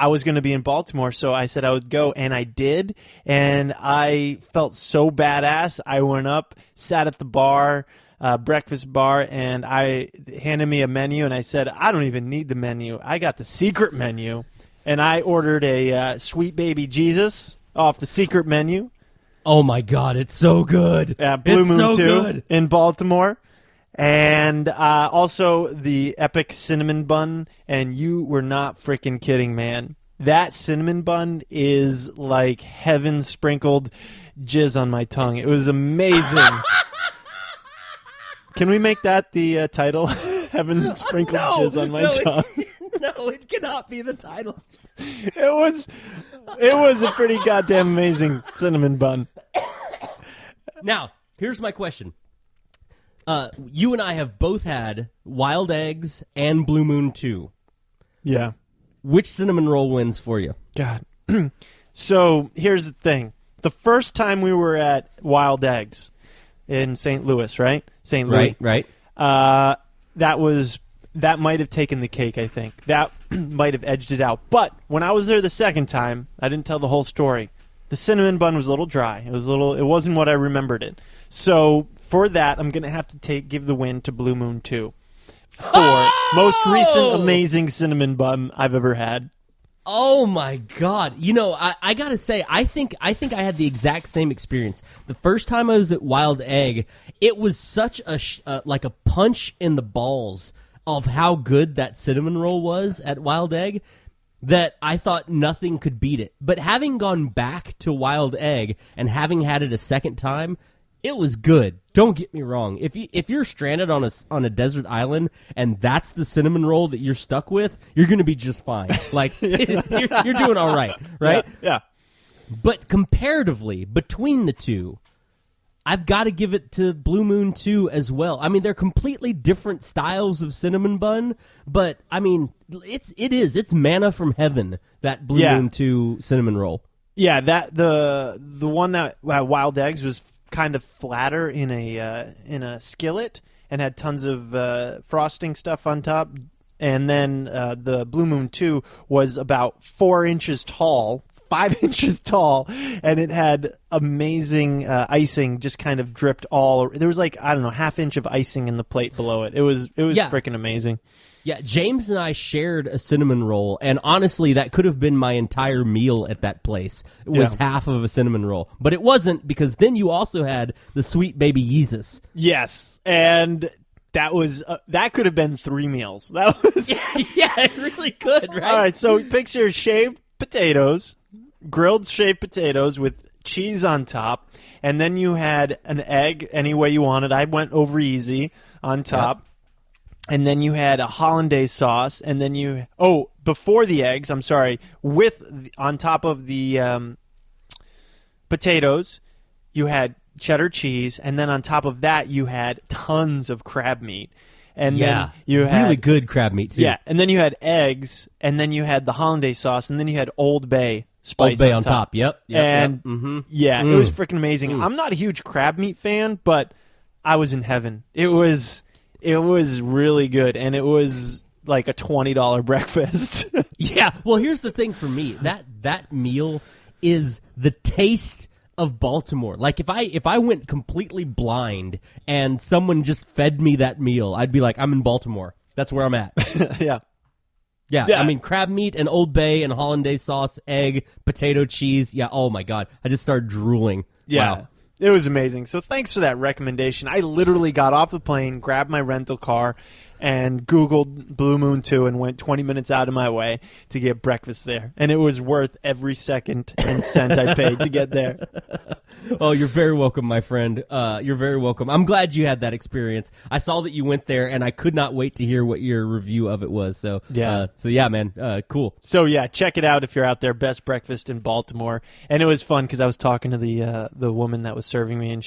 B: was going to be in Baltimore, so I said I would go, and I did, and I felt so badass. I went up, sat at the bar, breakfast bar, and I handed me a menu, and I said, I don't even need the menu. I got the secret menu. And I ordered a Sweet Baby Jesus off the secret menu.
A: Oh, my God. It's so good.
B: Blue Moon 2 in Baltimore. And also the epic cinnamon bun. And you were not freaking kidding, man. That cinnamon bun is like heaven sprinkled jizz on my tongue. It was amazing. Can we make that the title? Heaven sprinkled jizz on my tongue.
A: No, it cannot be the title.
B: It was a pretty goddamn amazing cinnamon bun.
A: Now, here's my question. You and I have both had Wild Eggs and Blue Moon 2.
B: Yeah.
A: Which cinnamon roll wins for you?
B: God. So, here's the thing. The first time we were at Wild Eggs in St. Louis, right? St. Louis.
A: Right.
B: That might have taken the cake, I think. That might have edged it out. But when I was there the second time, I didn't tell the whole story. The cinnamon bun was a little dry. It wasn't what I remembered it. So for that, I'm going to have to give the win to Blue Moon 2 for most recent amazing cinnamon bun I've ever had.
A: Oh my God! You know, I gotta say, I think I had the exact same experience. The first time I was at Wild Egg, it was such like a punch in the balls of how good that cinnamon roll was at Wild Egg that I thought nothing could beat it. But having gone back to Wild Egg and having had it a second time, it was good. Don't get me wrong. If you're stranded on a desert island and that's the cinnamon roll that you're stuck with, you're going to be just fine. Like you're doing all right, right?
B: Yeah.
A: But comparatively between the two, I've got to give it to Blue Moon 2 as well. I mean, they're completely different styles of cinnamon bun, but I mean, it's manna from heaven, that Blue Moon 2 cinnamon roll.
B: Yeah, that the one that Wild Eggs was kind of flatter in a skillet and had tons of frosting stuff on top, and then the Blue Moon 2 was about 4 inches tall. 5 inches tall, and it had amazing icing just kind of dripped all. There was like, I don't know, half inch of icing in the plate below it. It was freaking amazing.
A: Yeah, James and I shared a cinnamon roll, and honestly, that could have been my entire meal at that place. It was half of a cinnamon roll. But it wasn't, because then you also had the Sweet Baby Jesus.
B: Yes, and that was that could have been 3 meals. That was
A: yeah, it really could, right?
B: All right, so picture shaved potatoes, grilled shaved potatoes with cheese on top, and then you had an egg any way you wanted. I went over easy on top. Yep. And then you had a hollandaise sauce, and then before the eggs, I'm sorry, on top of the potatoes, you had cheddar cheese, and then on top of that, you had tons of crab meat. And then you had
A: really good crab meat too.
B: Yeah, and then you had eggs, and then you had the hollandaise sauce, and then you had Old Bay spice
A: on top. Yep.
B: And it was freaking amazing. I'm not a huge crab meat fan, but I was in heaven. It was really good, and it was like a $20 breakfast.
A: Yeah. Well, here's the thing for me. That meal is the taste of Baltimore. Like if I went completely blind and someone just fed me that meal, I'd be like, I'm in Baltimore. That's where I'm at. Yeah. I mean, crab meat and Old Bay and hollandaise sauce, egg, potato, cheese. Yeah. Oh my God. I just started drooling.
B: Yeah.
A: Wow.
B: It was amazing. So thanks for that recommendation. I literally got off the plane, grabbed my rental car, and Googled Blue Moon 2 and went 20 minutes out of my way to get breakfast there. And it was worth every second and cent I paid to get there.
A: Oh, you're very welcome, my friend. You're very welcome. I'm glad you had that experience. I saw that you went there, and I could not wait to hear what your review of it was. So, yeah, man, cool.
B: So, yeah, check it out if you're out there. Best breakfast in Baltimore. And it was fun because I was talking to the woman that was serving me, and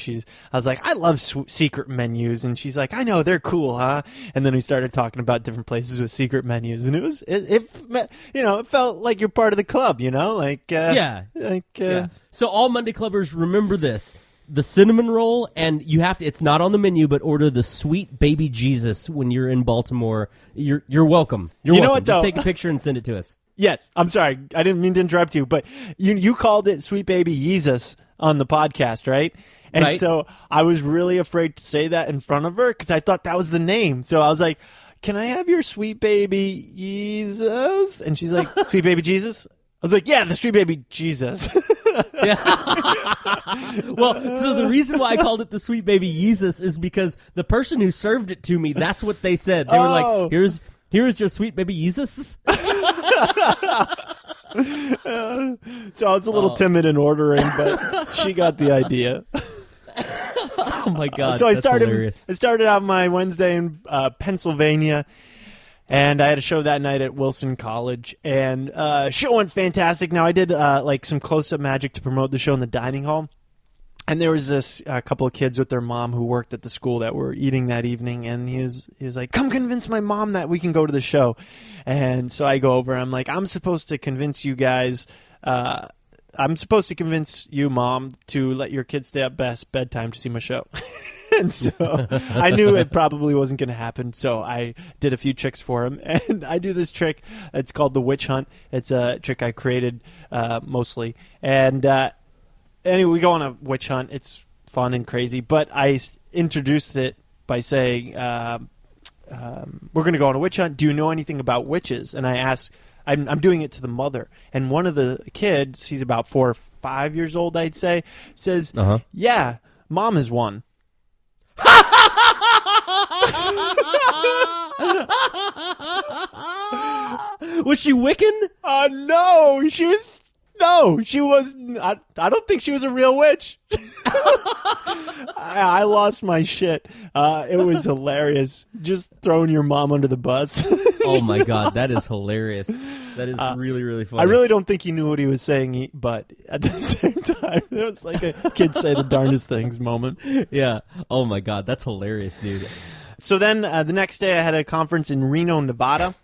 B: I was like, I love secret menus. And she's like, I know, they're cool, huh? And then we started talking about different places with secret menus, and it felt like you're part of the club,
A: So all Monday Clubbers, remember this: the cinnamon roll, and you have to. It's not on the menu, but order the Sweet Baby Jesus when you're in Baltimore. You're welcome. You're welcome.
B: Know what, though?
A: Just take a picture and send it to us.
B: Yes, I'm sorry, I didn't mean to interrupt you, but you called it Sweet Baby Jesus on the podcast, right? And
A: right.
B: So I was really afraid to say that in front of her because I thought that was the name. So I was like, can I have your Sweet Baby Jesus? And she's like, Sweet Baby Jesus? I was like, yeah, the Sweet Baby Jesus.
A: Yeah. Well, so the reason why I called it the Sweet Baby Jesus is because the person who served it to me, that's what they said. They were like, here's your Sweet Baby Jesus.
B: So I was a little timid in ordering, but she got the idea.
A: Oh my God!
B: So I
A: hilarious.
B: started out my Wednesday in Pennsylvania, and I had a show that night at Wilson College, and show went fantastic. Now I did some close-up magic to promote the show in the dining hall, and there was this couple of kids with their mom who worked at the school that were eating that evening, and he was like, "Come convince my mom that we can go to the show." And so I go over. I'm like, "I'm supposed to convince you guys." I'm supposed to convince you, Mom, to let your kids stay up past bedtime to see my show. And so I knew it probably wasn't going to happen, so I did a few tricks for him. And I do this trick. It's called the witch hunt. It's a trick I created mostly. And anyway, we go on a witch hunt. It's fun and crazy. But I introduced it by saying, we're going to go on a witch hunt. Do you know anything about witches? And I asked, I'm doing it to the mother. And one of the kids, he's about 4 or 5 years old, I'd say, says, yeah, Mom is one.
A: Was she Wiccan?
B: No, she was. No, she was. I don't think she was a real witch. I lost my shit. It was hilarious. Just throwing your mom under the bus.
A: Oh my God, that is hilarious. That is really, really funny.
B: I really don't think he knew what he was saying, but at the same time, it was like a kid say the darndest things moment.
A: Yeah. Oh my God, that's hilarious, dude.
B: So then the next day I had a conference in Reno, Nevada.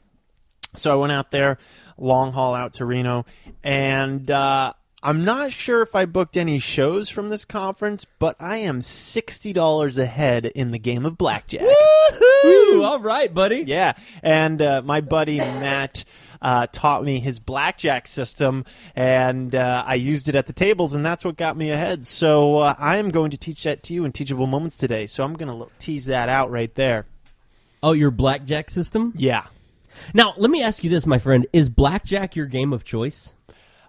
B: So I went out there, long haul out to Reno, and I'm not sure if I booked any shows from this conference, but I am $60 ahead in the game of blackjack.
A: Woo-hoo! All right, buddy.
B: Yeah, and my buddy Matt taught me his blackjack system, and I used it at the tables, and that's what got me ahead. So I am going to teach that to you in Teachable Moments today, so I'm going to tease that out right there.
A: Oh, your blackjack system?
B: Yeah.
A: Now, let me ask you this, my friend. Is blackjack your game of choice?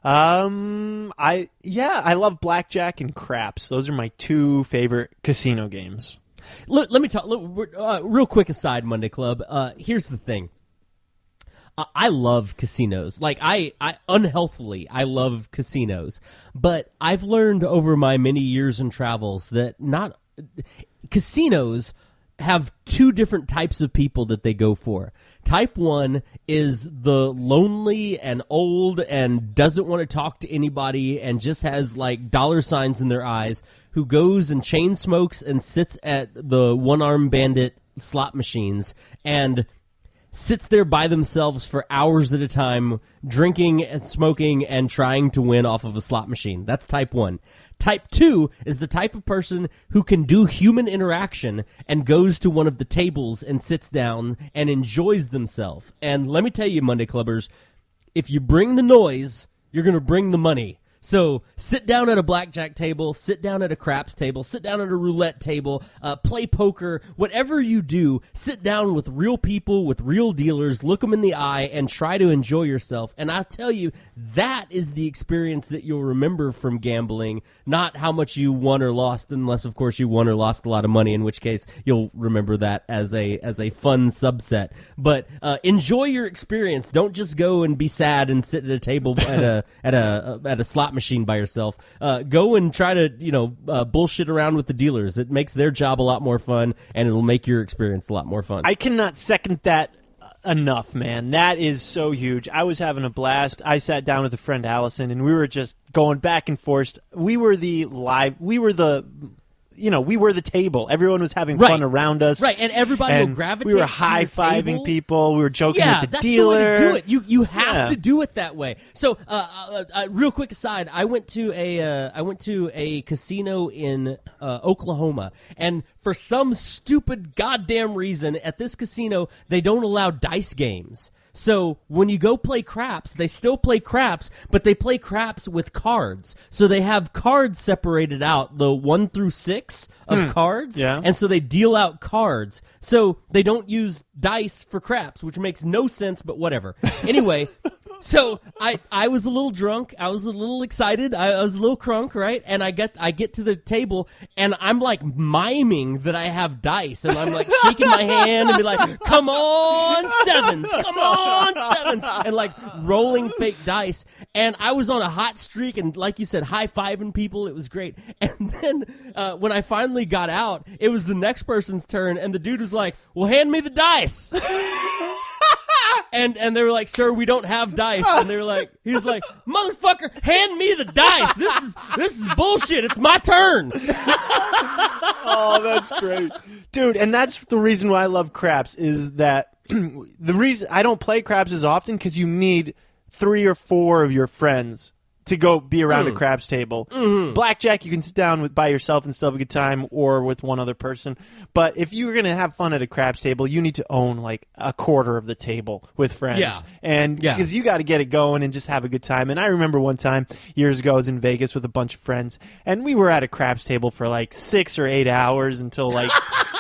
B: I love blackjack and craps. Those are my two favorite casino games.
A: Let me talk. Real quick aside, Monday Club. Here's the thing. I love casinos. Like I unhealthily, I love casinos. But I've learned over my many years in travels that casinos have two different types of people that they go for. Type 1 is the lonely and old and doesn't want to talk to anybody and just has like dollar signs in their eyes, who goes and chain smokes and sits at the one-armed bandit slot machines and sits there by themselves for hours at a time, drinking and smoking and trying to win off of a slot machine. That's type 1. Type 2 is the type of person who can do human interaction and goes to one of the tables and sits down and enjoys themselves. And let me tell you, Monday Clubbers, if you bring the noise, you're going to bring the money. So sit down at a blackjack table, sit down at a craps table, sit down at a roulette table, play poker, whatever you do, sit down with real people, with real dealers, look them in the eye, and try to enjoy yourself. And I'll tell you, that is the experience that you'll remember from gambling, not how much you won or lost, unless, of course, you won or lost a lot of money, in which case you'll remember that as a fun subset. But enjoy your experience. Don't just go and be sad and sit at a table at a slot machine by yourself. Go and try to bullshit around with the dealers. It makes their job a lot more fun, and it'll make your experience a lot more fun.
B: I cannot second that enough, man. That is so huge. I was having a blast. I sat down with a friend, Allison, and we were just going back and forth. We were the table. Everyone was having fun around us.
A: Right, and everybody will gravitate
B: we were
A: to
B: high-fiving people. We were joking with the
A: that's
B: dealer.
A: the way to do it. You have to do it that way. So, real quick aside, I went to a casino in Oklahoma, and for some stupid goddamn reason, at this casino, they don't allow dice games. So when you go play craps, they still play craps, but they play craps with cards. So they have cards separated out, the 1 through 6 of cards, and so they deal out cards. So they don't use dice for craps, which makes no sense, but whatever. Anyway, so I was a little drunk. I was a little excited. I was a little crunk, right? And I get to the table, and I'm like miming that I have dice, and I'm like shaking my hand and be like, "Come on, sevens! Come on, sevens!" and like rolling fake dice. And I was on a hot streak, and like you said, high-fiving people. It was great. And then when I finally got out, it was the next person's turn, and the dude was like, "Well, hand me the dice." And they were like, "Sir, we don't have dice." And they were like, he was like, "Motherfucker, hand me the dice. This is bullshit. It's my turn."
B: Oh, that's great. Dude, and that's the reason why I love craps is that the reason I don't play craps as often because you need 3 or 4 of your friends to go be around a craps table. Blackjack, you can sit down by yourself and still have a good time, or with one other person. But if you're going to have fun at a craps table, you need to own like a quarter of the table with friends.
A: Yeah.
B: And because you got to get it going and just have a good time. And I remember one time years ago, I was in Vegas with a bunch of friends, and we were at a craps table for like 6 or 8 hours until like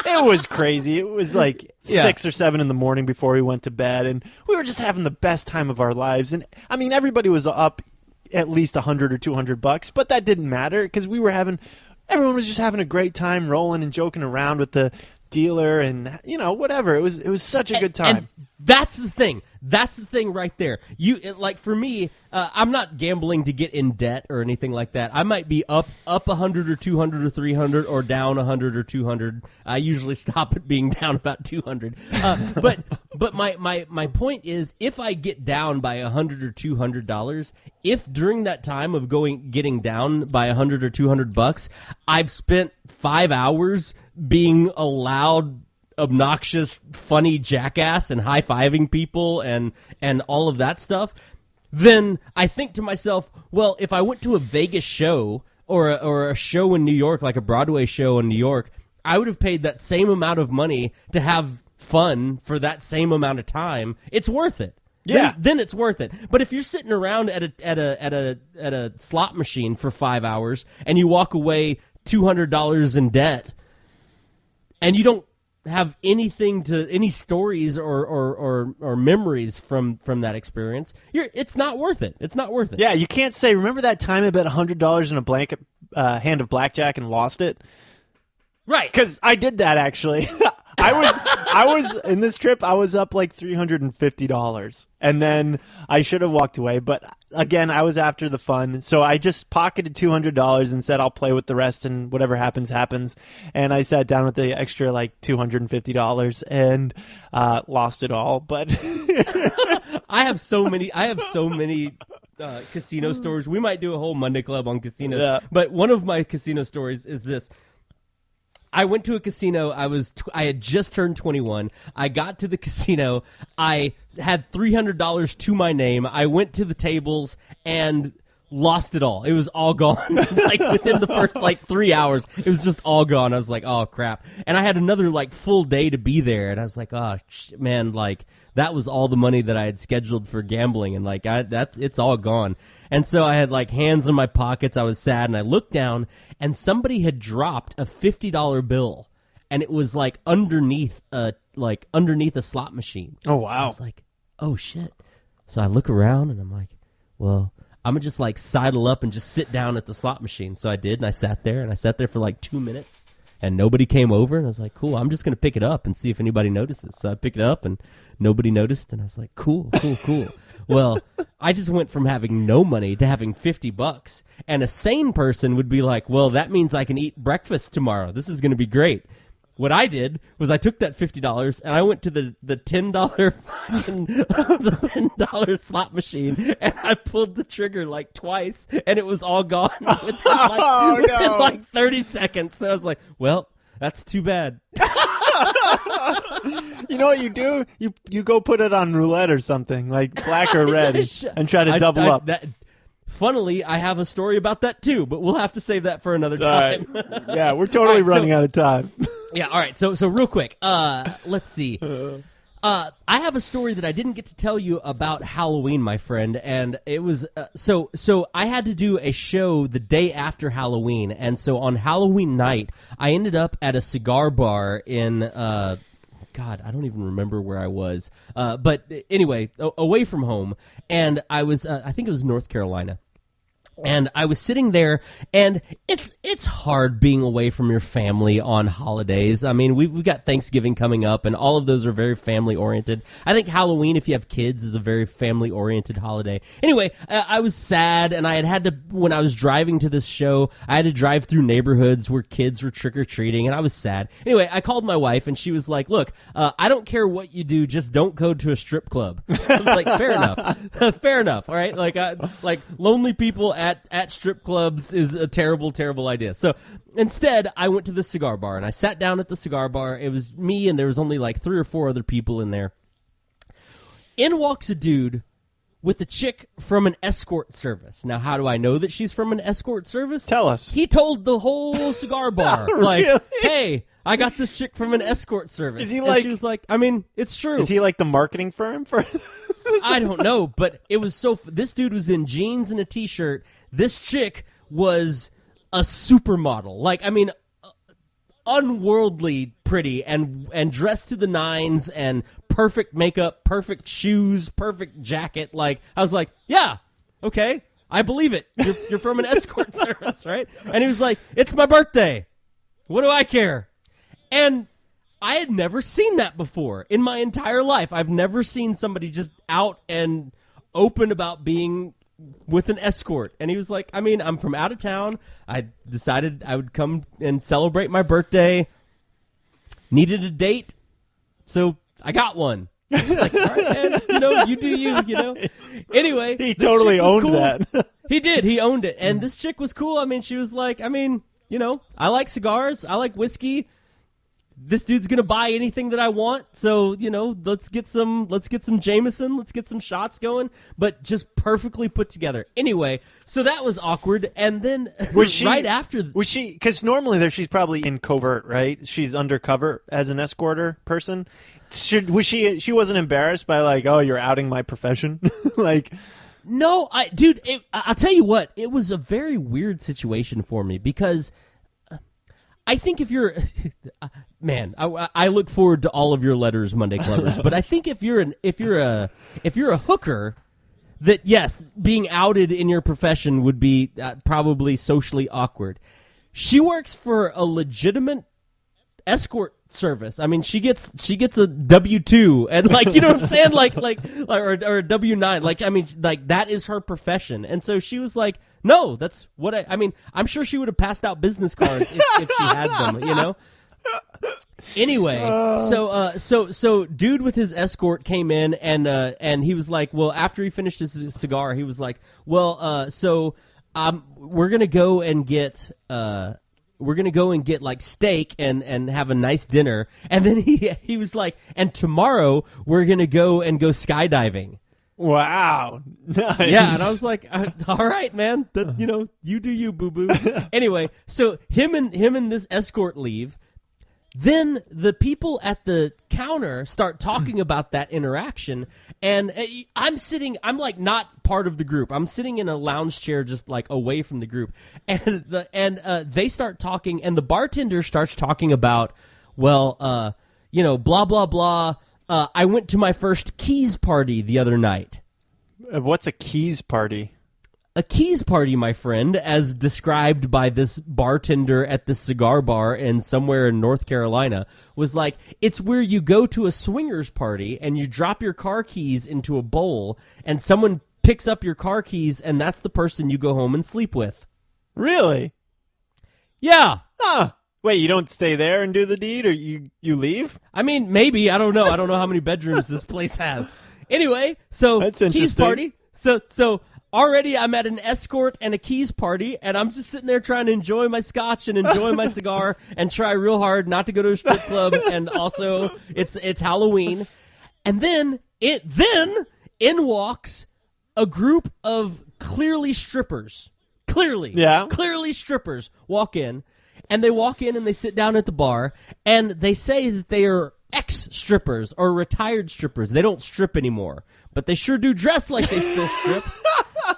B: it was crazy. It was like 6 or 7 in the morning before we went to bed, and we were just having the best time of our lives. And I mean, everybody was up at least $100 or $200, but that didn't matter because everyone was just having a great time rolling and joking around with the dealer and whatever. It was such a good time.
A: And that's the thing. That's the thing right there. Like for me, I'm not gambling to get in debt or anything like that. I might be up 100 or 200 or 300 or down 100 or 200. I usually stop at being down about 200. But my point is, if I get down by $100 or $200, if during that time of getting down by $100 or $200, I've spent 5 hours being a loud, obnoxious, funny jackass and high-fiving people and all of that stuff, then I think to myself, well, if I went to a Vegas show or a show in New York, like a Broadway show in New York, I would have paid that same amount of money to have fun for that same amount of time. It's worth it.
B: Yeah.
A: Then it's worth it. But if you're sitting around at a slot machine for 5 hours and you walk away $200 in debt, and you don't have any stories or memories from that experience, it's not worth it. It's not worth it.
B: Yeah, you can't say, remember that time I bet $100 in a blanket hand of blackjack and lost it?
A: Right.
B: Because I did that, actually. I was in this trip, I was up like $350, and then I should have walked away, but again, I was after the fun, so I just pocketed $200 and said I'll play with the rest, and whatever happens happens. And I sat down with the extra like $250 and lost it all. But
A: I have so many casino stories. We might do a whole Monday Club on casinos, but one of my casino stories is this. I went to a casino. I had just turned 21. I got to the casino. I had $300 to my name. I went to the tables, and lost it all. It was all gone. Like within the first 3 hours, it was just all gone. I was like, oh crap. And I had another full day to be there, and I was like, oh man, that was all the money that I had scheduled for gambling, and it's all gone. And so I had hands in my pockets. I was sad, and I looked down, and somebody had dropped a $50 bill, and it was underneath a slot machine.
B: Oh wow.
A: I was like, oh shit. So I look around, and I'm like, well, I'm going to just sidle up and just sit down at the slot machine. So I did, and I sat there for 2 minutes, and nobody came over, and I was like, cool, I'm just going to pick it up and see if anybody notices. So I picked it up, and nobody noticed, and I was like, cool. Well, I just went from having no money to having $50, and a sane person would be like, well, that means I can eat breakfast tomorrow. This is going to be great. What I did was I took that $50 and I went to the $10 fucking the $10 slot machine, and I pulled the trigger twice, and it was all gone within 30 seconds. And I was like, well, that's too bad.
B: You know what you do? You go put it on roulette or something, black or red, and try to double up.
A: Funnily, I have a story about that too, but we'll have to save that for another time.
B: Yeah, we're totally running out of time.
A: Yeah, all right. So real quick, let's see. I have a story that I didn't get to tell you about Halloween, my friend, and it was so I had to do a show the day after Halloween, and so on Halloween night, I ended up at a cigar bar in God, I don't even remember where I was, but anyway, away from home, and I was I think it was North Carolina. And I was sitting there, and it's hard being away from your family on holidays. I mean, we've got Thanksgiving coming up, and all of those are very family-oriented. I think Halloween, if you have kids, is a very family-oriented holiday. Anyway, I was sad, and I had to, when I was driving to this show, I had to drive through neighborhoods where kids were trick-or-treating, and I was sad. Anyway, I called my wife, and she was like, look, I don't care what you do, just don't go to a strip club. I was like, fair enough. Fair enough, all right? Lonely people at strip clubs is a terrible, terrible idea. So instead, I went to the cigar bar, and I sat down at the cigar bar. It was me, and there was only 3 or 4 other people in there. In walks a dude with a chick from an escort service. Now, how do I know that she's from an escort service?
B: Tell us.
A: He told the whole cigar bar,
B: Really?
A: Hey, I got this chick from an escort service.
B: Is he
A: and she was like, I mean, it's true.
B: Is he the marketing firm for
A: I don't know, but it was this dude was in jeans and a t-shirt. This chick was a supermodel. Unworldly pretty and dressed to the nines and perfect makeup, perfect shoes, perfect jacket. I was like, yeah, okay, I believe it. You're from an escort service, right? And he was like, it's my birthday. What do I care? And I had never seen that before in my entire life. I've never seen somebody just out and open about being with an escort. And he was like, I mean, I'm from out of town. I decided I would come and celebrate my birthday. Needed a date, so I got one. It's like, all right, man, you do you. Anyway,
B: he totally owned
A: cool.
B: that.
A: He did. He owned it. And this chick was cool. I mean, she was like, I like cigars. I like whiskey. This dude's gonna buy anything that I want, so let's get some Jameson, let's get some shots going, but just perfectly put together. Anyway, so that was awkward, and then right after,
B: was she? Because normally she's probably in covert, right? She's undercover as an escorter person. Was she? She wasn't embarrassed by oh, you're outing my profession,
A: No, I'll tell you what, it was a very weird situation for me because. I think if you're, man, I look forward to all of your letters, Monday Clubbers. But I think if you're a hooker, that yes, being outed in your profession would be probably socially awkward. She works for a legitimate escort service. I mean, she gets a W-2 and you know what I'm saying, or a W-9. I mean, that is her profession. And so she was like, no, that's what I mean, I'm sure she would have passed out business cards if she had them, Anyway, so dude with his escort came in and he was like, well, after he finished his cigar, he was like, well, we're gonna go and get steak and have a nice dinner, and then he was like, and tomorrow we're gonna go skydiving.
B: Wow. Nice.
A: Yeah, and I was like, all right, man. That, you do you, boo-boo. Anyway, so him and this escort leave. Then the people at the counter start talking about that interaction, and I'm like not part of the group. I'm sitting in a lounge chair just like away from the group, and they start talking, and the bartender starts talking about, well, blah, blah, blah. I went to my first keys party the other night.
B: What's a keys party?
A: A keys party, my friend, as described by this bartender at the cigar bar somewhere in North Carolina, was like, it's where you go to a swingers party and you drop your car keys into a bowl and someone picks up your car keys and that's the person you go home and sleep with.
B: Really?
A: Yeah.
B: Huh. Wait, you don't stay there and do the deed, or you leave?
A: I mean, maybe. I don't know. I don't know how many bedrooms this place has. Anyway, so
B: That's
A: keys
B: interesting.
A: party. So already I'm at an escort and a keys party, and I'm just sitting there trying to enjoy my scotch and enjoy my cigar and try real hard not to go to a strip club. And also, it's Halloween. And then in walks a group of clearly strippers. Clearly strippers walk in. And they walk in and they sit down at the bar, and they say that they are ex-strippers or retired strippers. They don't strip anymore, but they sure do dress like they still strip.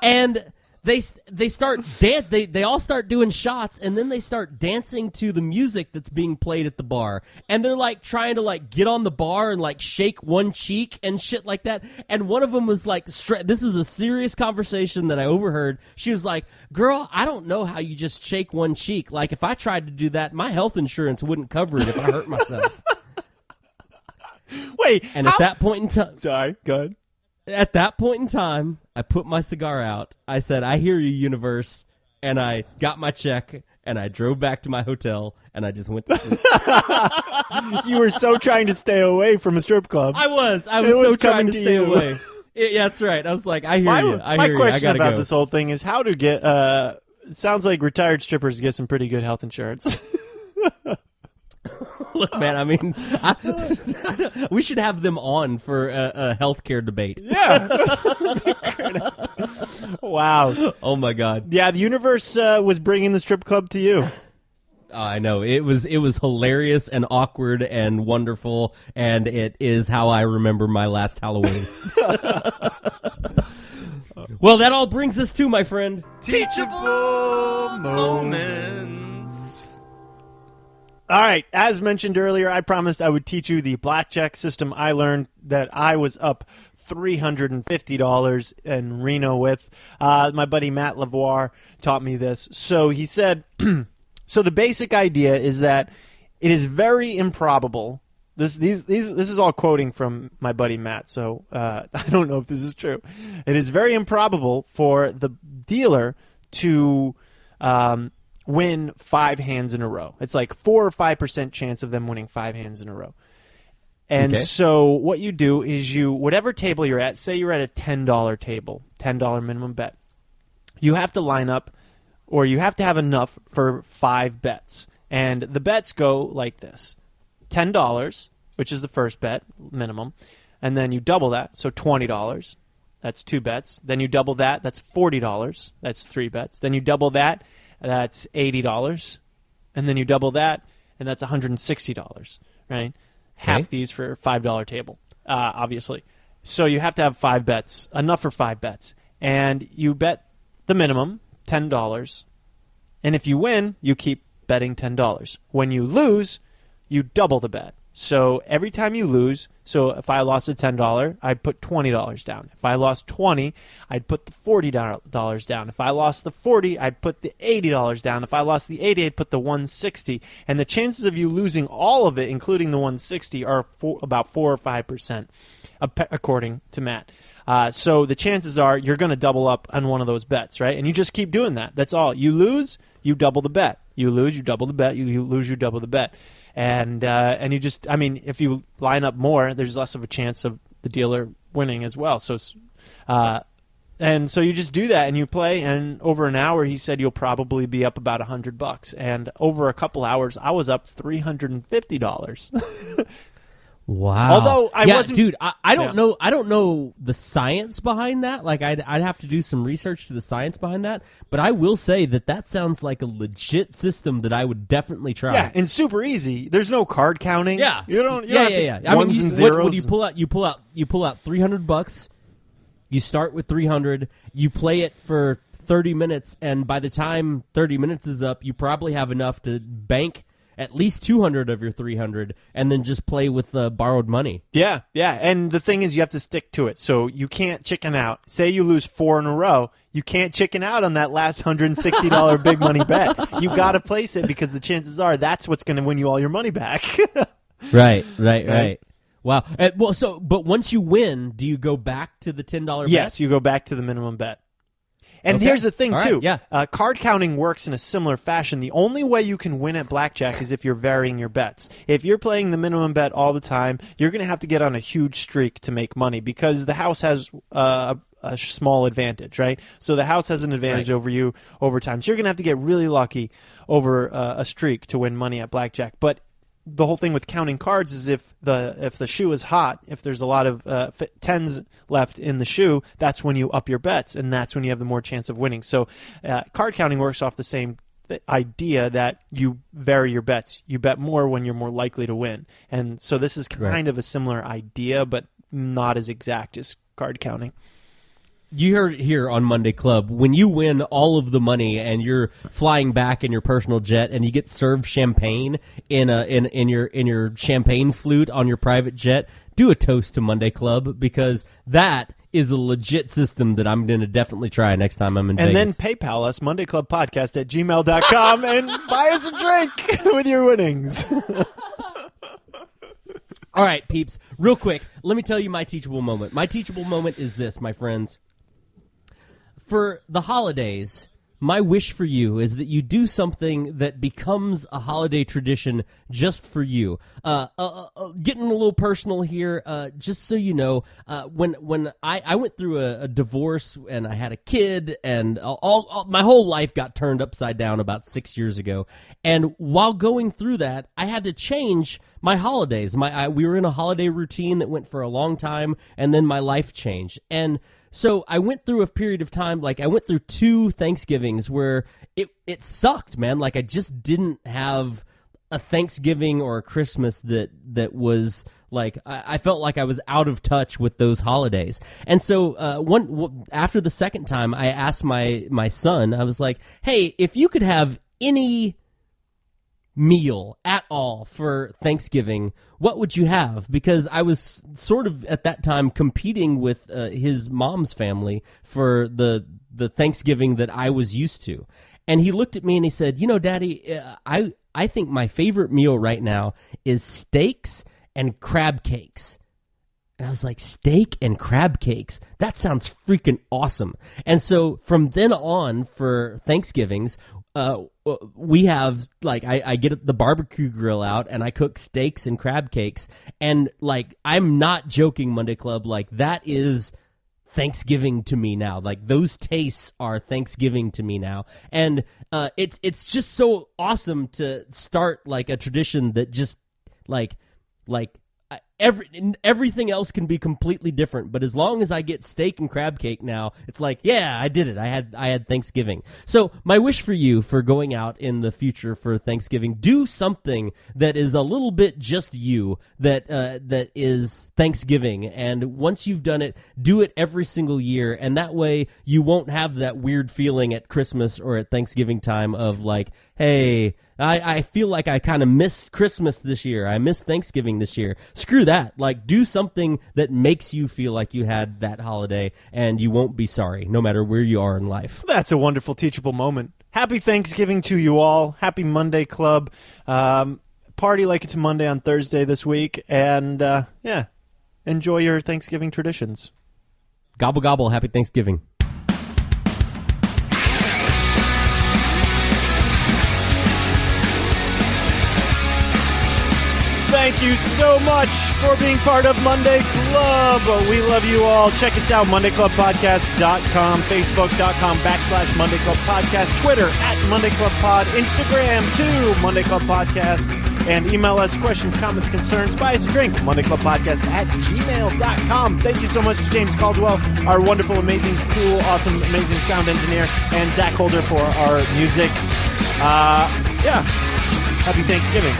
A: And they start they all start doing shots, and then they start dancing to the music that's being played at the bar. And they're like trying to like get on the bar and like shake one cheek and shit like that. And one of them was like, this is a serious conversation that I overheard. She was like, "Girl, I don't know how you just shake one cheek. Like if I tried to do that, my health insurance wouldn't cover it if I hurt myself."
B: Wait,
A: and at that point in time,
B: sorry, go ahead.
A: At that point in time, I put my cigar out. I said, "I hear you, universe," and I got my check, and I drove back to my hotel, and I just went to sleep.
B: You were so trying to stay away from a strip club.
A: I was so trying to stay away. Yeah, that's right. I was like, I hear you.
B: My question
A: I
B: about
A: go.
B: this whole thing is how to get. It sounds like retired strippers get some pretty good health insurance.
A: Look, man, I mean, we should have them on for a healthcare debate.
B: Yeah. Wow.
A: Oh, my God.
B: Yeah, the universe was bringing the strip club to you.
A: Oh, I know. It was hilarious and awkward and wonderful, and it is how I remember my last Halloween. Well, that all brings us to, my friend,
B: Teachable Moments. All right, as mentioned earlier, I promised I would teach you the blackjack system I learned that I was up $350 in Reno with. My buddy Matt Lavoie taught me this. So he said, so the basic idea is that it is very improbable. This is all quoting from my buddy Matt, so I don't know if this is true. It is very improbable for the dealer to win 5 hands in a row. It's like 4 or 5% chance of them winning 5 hands in a row. And so what you do is whatever table you're at, say you're at a $10 table, $10 minimum bet, you have to line up, or you have to have enough for 5 bets. And the bets go like this. $10, which is the first bet, minimum, and then you double that, so $20. That's 2 bets. Then you double that, that's $40. That's 3 bets. Then you double that, that's $80. And then you double that, and that's $160, right? Half these for a $5 table, obviously. So you have to have 5 bets, enough for 5 bets. And you bet the minimum, $10. And if you win, you keep betting $10. When you lose, you double the bet. So every time you lose, so if I lost a $10, I'd put $20 down. If I lost $20, I'd put the $40 down. If I lost the $40, I'd put the $80 down. If I lost the $80, I'd put the $160. And the chances of you losing all of it, including the $160, are about 4 or 5%, according to Matt. So the chances are you're going to double up on one of those bets, right? And you just keep doing that. That's all. You lose, you double the bet. You lose, you double the bet. You lose, you double the bet. And you just, I mean, if you line up more, there's less of a chance of the dealer winning as well. So, and so you just do that and you play, and over an hour, he said you'll probably be up about $100. And over a couple hours, I was up $350.
A: Wow.
B: Although I wasn't,
A: dude, I don't know. I don't know the science behind that. Like, I'd have to do some research to the science behind that. But I will say that sounds like a legit system that I would definitely try.
B: Yeah, and super easy. There's no card counting.
A: Yeah,
B: you don't have to ones and
A: What
B: zeros.
A: do you pull out? You pull out $300. You start with 300. You play it for 30 minutes, and by the time 30 minutes is up, you probably have enough to bank at least 200 of your 300, and then just play with borrowed money.
B: Yeah, and the thing is you have to stick to it, so you can't chicken out. Say you lose 4 in a row, you can't chicken out on that last $160 big money bet. You got to place it because the chances are that's what's going to win you all your money back.
A: Right. Wow. But once you win, do you go back to the $10 bet?
B: Yes, you go back to the minimum bet. And
A: Okay.
B: here's the thing,
A: All
B: too.
A: right, yeah.
B: Card counting works in a similar fashion. The only way you can win at blackjack is if you're varying your bets. If you're playing the minimum bet all the time, you're going to have to get on a huge streak to make money because the house has a small advantage, right? So the house has an advantage over you over time. So you're going to have to get really lucky over a streak to win money at blackjack. But the whole thing with counting cards is if the shoe is hot, if there's a lot of tens left in the shoe, that's when you up your bets, and that's when you have the more chance of winning. So card counting works off the same idea that you vary your bets. You bet more when you're more likely to win. And so this is kind of a similar idea, but not as exact as card counting.
A: You heard it here on Monday Club. When you win all of the money and you're flying back in your personal jet and you get served champagne in your champagne flute on your private jet, do a toast to Monday Club because that is a legit system that I'm going to definitely try next time I'm in Vegas.
B: And then PayPal us, mondayclubpodcast@gmail.com, and buy us a drink with your winnings.
A: All right, peeps, real quick, let me tell you my teachable moment. My teachable moment is this, my friends. For the holidays, my wish for you is that you do something that becomes a holiday tradition just for you. Getting a little personal here, just so you know, when I went through a divorce and I had a kid and all my whole life got turned upside down about 6 years ago. And while going through that, I had to change my holidays. We were in a holiday routine that went for a long time, and then my life changed. And so I went through a period of time, like I went through 2 Thanksgivings where it sucked, man. Like I just didn't have a Thanksgiving or a Christmas that was like I felt like I was out of touch with those holidays. And so after the second time, I asked my son, I was like, hey, if you could have any meal at all for Thanksgiving, what would you have? Because I was sort of at that time competing with his mom's family for the Thanksgiving that I was used to. And he looked at me and he said, you know, Daddy, I think my favorite meal right now is steaks and crab cakes. And I was like, steak and crab cakes? That sounds freaking awesome. And so from then on for Thanksgivings, we have, like, I get the barbecue grill out and I cook steaks and crab cakes. And, like, I'm not joking, Monday Club. Like, that is Thanksgiving to me now. Like, those tastes are Thanksgiving to me now. And it's just so awesome to start, like, a tradition that just, like everything else can be completely different, but as long as I get steak and crab cake now, it's like, yeah, I did it. I had Thanksgiving. So my wish for you for going out in the future for Thanksgiving, do something that is a little bit just you, that is Thanksgiving. And once you've done it, do it every single year, and that way you won't have that weird feeling at Christmas or at Thanksgiving time of like, hey, I feel like I kind of missed Christmas this year. I missed Thanksgiving this year. Screw that. Like, do something that makes you feel like you had that holiday, and you won't be sorry, no matter where you are in life.
B: That's a wonderful teachable moment. Happy Thanksgiving to you all. Happy Monday Club. Party like it's a Monday on Thursday this week, and enjoy your Thanksgiving traditions.
A: Gobble, gobble. Happy Thanksgiving.
B: Thank you so much for being part of Monday Club. We love you all. Check us out, MondayClubPodcast.com, Facebook.com/Monday Club Podcast, Twitter @Monday Club Pod, Instagram too, Monday Club Podcast. And email us questions, comments, concerns, buy us a drink, MondayClubPodcast@gmail.com. Thank you so much to James Caldwell, our wonderful, amazing, cool, awesome, amazing sound engineer, and Zach Holder for our music. Happy Thanksgiving.